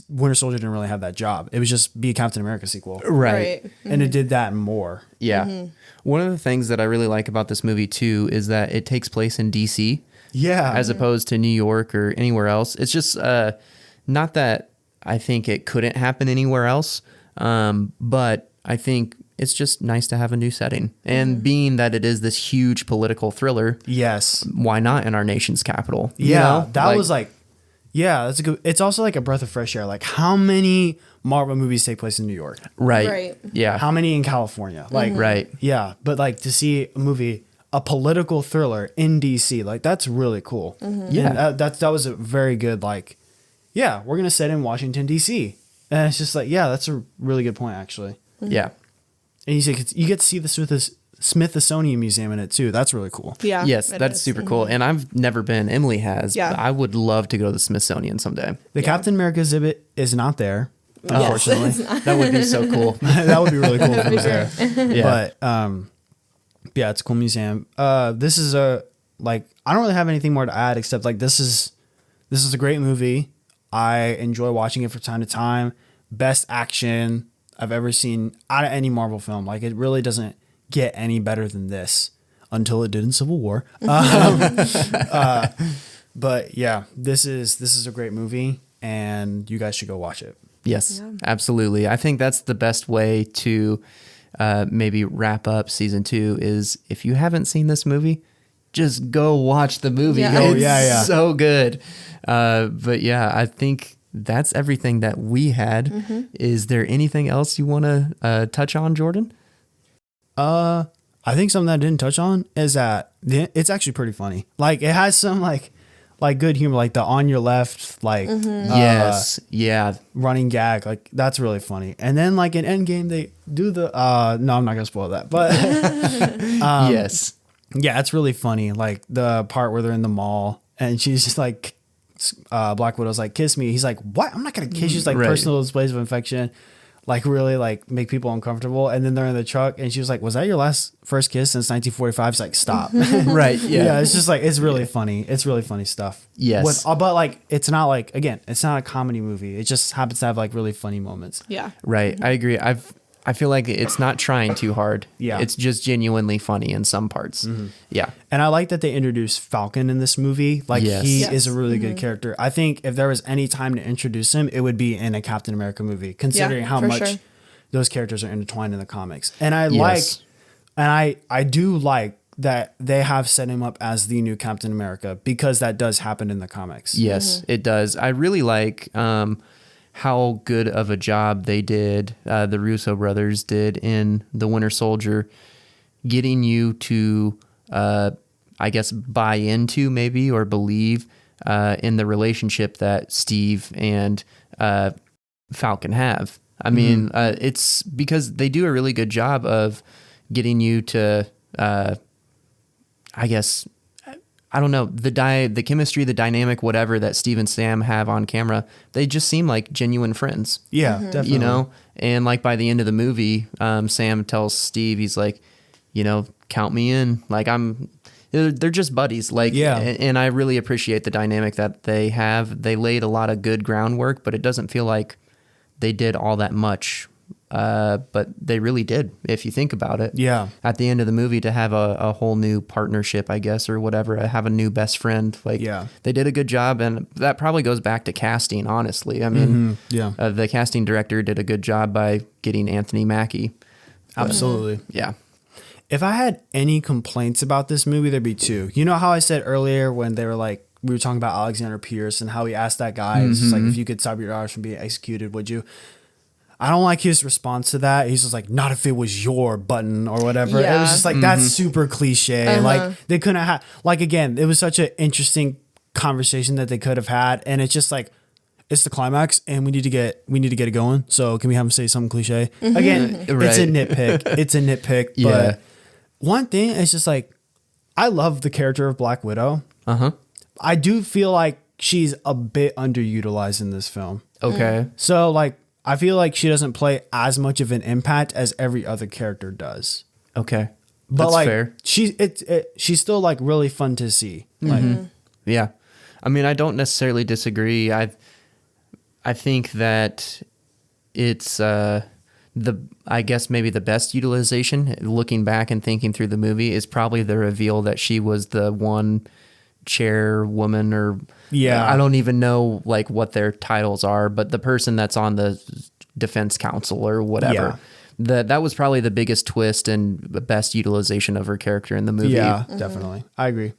Winter Soldier didn't really have that job. It was just be a Captain America sequel. Right. And it did that and more. Yeah. One of the things that I really like about this movie too is that it takes place in DC Yeah. as opposed to New York or anywhere else. It's just not that I think it couldn't happen anywhere else, but I think it's just nice to have a new setting. And being that it is this huge political thriller, Yes. why not in our nation's capital? Yeah. That was like, yeah, that's a good. It's also like a breath of fresh air. Like how many Marvel movies take place in New York? right. Right. Yeah. How many in California? Like, Right. yeah. But like to see a movie a political thriller in DC. Like that's really cool. Yeah. And that was a very good like, yeah, we're gonna set in Washington D.C. And it's just like, yeah, that's a really good point actually. Yeah. And you get to see the Smithsonian Museum in it too. That's really cool. Yeah. Yes, it that's is. super cool. And I've never been. Emily has. Yeah. But I would love to go to the Smithsonian someday. The Captain America exhibit is not there, Yes, unfortunately. it's not. That would be so cool. That would be really cool if it was there. Yeah. But yeah, it's a cool museum. This is I don't really have anything more to add except like this is a great movie. I enjoy watching it from time to time. Best action I've ever seen out of any Marvel film. Like it really doesn't get any better than this until it did in Civil War. But yeah, this is a great movie and you guys should go watch it. Yes, Yeah. absolutely. I think that's the best way to maybe wrap up season 2 is if you haven't seen this movie, just go watch the movie. Yeah. Oh, It's yeah. so good. But yeah, I think that's everything that we had. Is there anything else you want to touch on, Jordan? I think something that I didn't touch on is that it's actually pretty funny. Like it has some like good humor, like the on your left, like Yes. Yeah. running gag. Like that's really funny. And then like in Endgame, they do the no, I'm not gonna spoil that, but Yes. yeah, it's really funny. Like the part where they're in the mall and she's just like, Black Widow's like, kiss me. He's like, what? I'm not gonna kiss you. She's like Right. personal displays of infection, like really like make people uncomfortable. And then they're in the truck and she was like, was that your first kiss since 1945? She's like, stop. Right. Yeah. Yeah, it's just like it's really funny. It's really funny stuff. Yes. But like it's not like again, it's not a comedy movie. It just happens to have like really funny moments. Yeah. Right. I agree. I feel like it's not trying too hard. Yeah. It's just genuinely funny in some parts. Yeah. And I like that they introduced Falcon in this movie. Like Yes. he Yes. is a really good character. I think if there was any time to introduce him, it would be in a Captain America movie, considering how for much sure. those characters are intertwined in the comics. And Yes. I do like that they have set him up as the new Captain America because that does happen in the comics. Yes, it does. I really like how good of a job they did, the Russo brothers did in The Winter Soldier, getting you to, I guess, buy into maybe or believe in the relationship that Steve and Falcon have. I mean, it's because they do a really good job of getting you to, I guess, I don't know, the chemistry, the dynamic, whatever that Steve and Sam have on camera, they just seem like genuine friends. Yeah, definitely. You know, and like by the end of the movie, Sam tells Steve, he's like, you know, count me in. Like they're just buddies. Like, Yeah. And I really appreciate the dynamic that they have. They laid a lot of good groundwork, but it doesn't feel like they did all that much. But they really did, if you think about it. Yeah. At the end of the movie, to have a whole new partnership, I guess, or whatever, have a new best friend. Like, Yeah. they did a good job, and that probably goes back to casting, honestly. I mean, Yeah. the casting director did a good job by getting Anthony Mackie. Absolutely. Yeah. If I had any complaints about this movie, there'd be two. You know how I said earlier when they were like, we were talking about Alexander Pierce and how he asked that guy, it's just like, if you could stop your daughters from being executed, would you? I don't like his response to that. He's just like, not if it was your button or whatever. It Yeah. was just like, that's super cliche. Like they couldn't have, like, again, it was such an interesting conversation that they could have had. And it's just like, it's the climax and we need to get it going. So can we have him say something cliche? Again, it's a Right. nitpick. It's a nitpick. Yeah. But one thing is just like, I love the character of Black Widow. Uh-huh. I do feel like she's a bit underutilized in this film. Okay. So like, I feel like she doesn't play as much of an impact as every other character does. Okay. But That's like fair. she's still like really fun to see. Like Yeah. I mean, I don't necessarily disagree. I think that it's I guess maybe the best utilization, looking back and thinking through the movie, is probably the reveal that she was the one chairwoman, or Yeah. I don't even know like what their titles are, but the person that's on the defense council or whatever. That was probably the biggest twist and the best utilization of her character in the movie. yeah, definitely. I agree.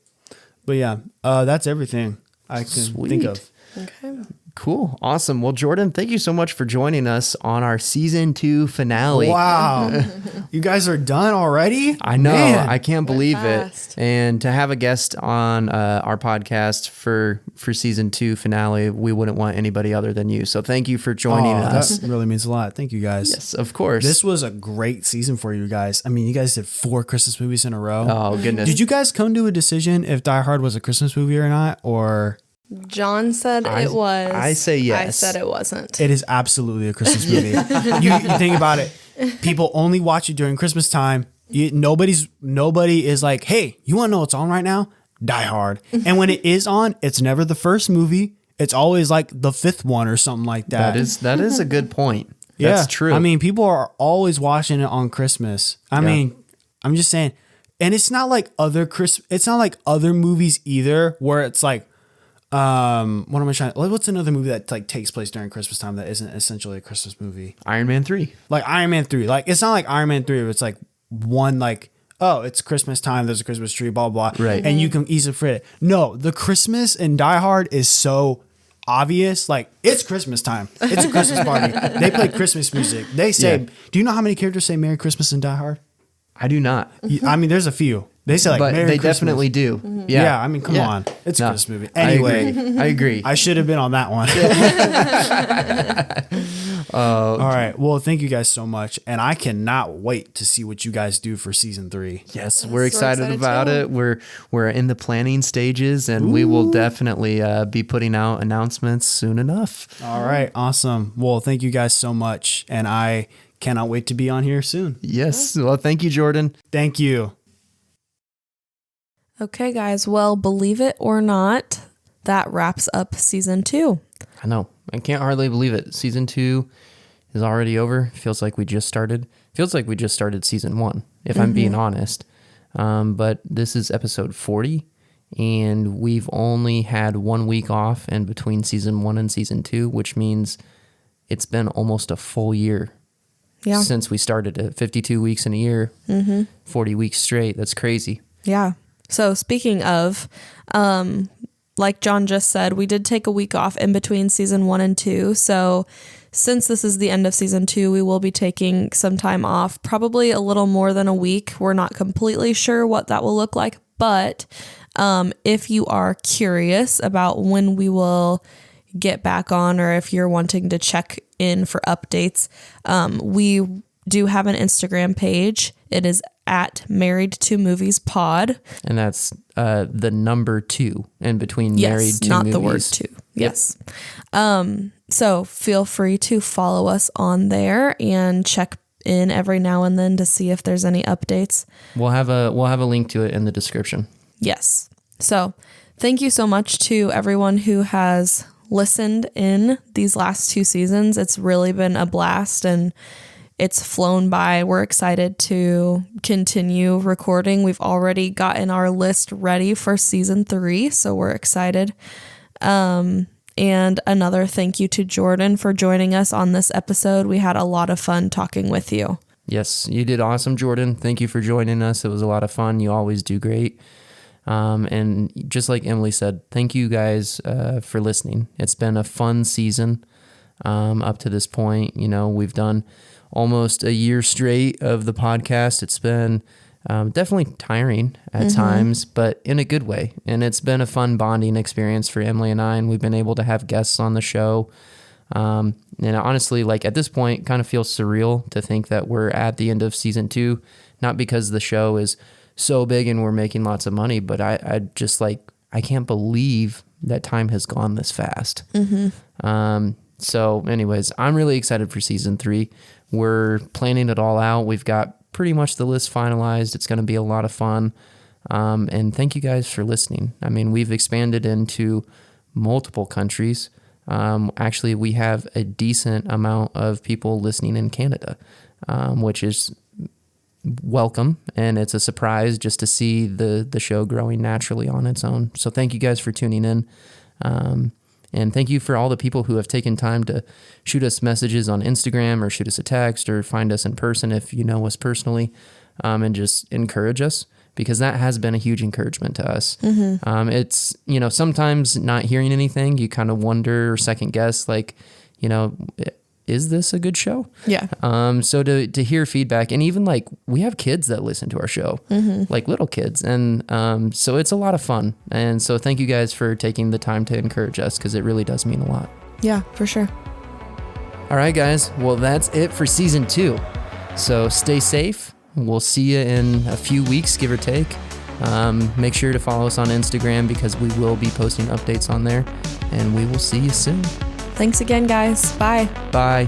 But yeah, that's everything I can think of. Okay. Cool. Awesome. Well, Jorden, thank you so much for joining us on our season 2 finale. Wow. You guys are done already? I know. Man. I can't believe fast. it. And to have a guest on our podcast for season 2 finale, we wouldn't want anybody other than you. So thank you for joining us. That really means a lot. Thank you guys. Yes, of course. This was a great season for you guys. I mean, you guys did 4 Christmas movies in a row. Oh, goodness. Did you guys come to a decision if Die Hard was a Christmas movie or not? Or John said it was. I say yes. I said it wasn't. it is absolutely a Christmas movie. you think about it. People only watch it during Christmas time. Nobody is like, hey, you want to know what's on right now? Die Hard. And when it is on, it's never the first movie. It's always like the 5th one or something like that. That is a good point. Yeah, That's true. I mean, people are always watching it on Christmas. I mean, I'm just saying, and it's not like it's not like other movies either, where it's like, what am I trying? What's another movie that like takes place during Christmas time that isn't essentially a Christmas movie? Iron Man 3. Like Iron Man 3. Like it's not like Iron Man 3 where it's like one like, oh, it's Christmas time, there's a Christmas tree, blah blah. Right. And you can easily forget it. No, the Christmas in Die Hard is so obvious. Like it's Christmas time. It's a Christmas party. They play Christmas music. They say, do you know how many characters say Merry Christmas in Die Hard? I do not. I mean, there's a few. They say like But Merry they Christmas. definitely do. Yeah, I mean, come on. It's a Christmas movie. Anyway, I agree. I should have been on that one. All right. Well, thank you guys so much. And I cannot wait to see what you guys do for season 3. Yes, we're so excited excited about too. it. We're in the planning stages, and we will definitely be putting out announcements soon enough. All right. Awesome. Well, thank you guys so much. And I cannot wait to be on here soon. Yes. Well, thank you, Jorden. Thank you. Okay, guys. Well, believe it or not, that wraps up season 2. I know. I can't hardly believe it. Season 2 is already over. Feels like we just started. Feels like we just started season 1, if I'm being honest. But this is episode 40, and we've only had 1 week off in between season 1 and season 2, which means it's been almost a full year Yeah. since we started it. 52 weeks in a year, 40 weeks straight. That's crazy. Yeah. So speaking of, like John just said, we did take a week off in between season 1 and 2. So since this is the end of season 2, we will be taking some time off, probably a little more than a week. We're not completely sure what that will look like, but if you are curious about when we will get back on, or if you're wanting to check in for updates, we do have an Instagram page. It is at Married to Movies Pod. And that's the number 2 in between Yes, married to not movies. the word 2. Yes. So feel free to follow us on there and check in every now and then to see if there's any updates. We'll have a link to it in the description. Yes. So thank you so much to everyone who has listened in these last 2 seasons. It's really been a blast and it's flown by. We're excited to continue recording. We've already gotten our list ready for season 3, so we're excited. And another thank you to Jorden for joining us on this episode. We had a lot of fun talking with you. Yes, you did awesome, Jorden. Thank you for joining us. It was a lot of fun. You always do great. And just like Emily said, thank you guys for listening. It's been a fun season up to this point. You know, we've done almost a year straight of the podcast. It's been definitely tiring at times, but in a good way. And it's been a fun bonding experience for Emily and I, and we've been able to have guests on the show. And honestly, like at this point, kind of feels surreal to think that we're at the end of season 2, not because the show is so big and we're making lots of money, but I just like, I can't believe that time has gone this fast. So anyways, I'm really excited for season 3. We're planning it all out. We've got pretty much the list finalized. It's going to be a lot of fun. And thank you guys for listening. I mean, we've expanded into multiple countries. Actually, we have a decent amount of people listening in Canada, which is welcome. And it's a surprise just to see the show growing naturally on its own. So thank you guys for tuning in. And thank you for all the people who have taken time to shoot us messages on Instagram or shoot us a text or find us in person if you know us personally, and just encourage us. because that has been a huge encouragement to us. It's, sometimes not hearing anything, you kind of wonder or second guess, like, is this a good show? Yeah. So to hear feedback, and even like we have kids that listen to our show, like little kids. And so it's a lot of fun. And so thank you guys for taking the time to encourage us, because it really does mean a lot. Yeah, for sure. All right, guys. Well, that's it for season 2. So stay safe. We'll see you in a few weeks, give or take. Make sure to follow us on Instagram, because we will be posting updates on there, and we will see you soon. Thanks again, guys. Bye. Bye.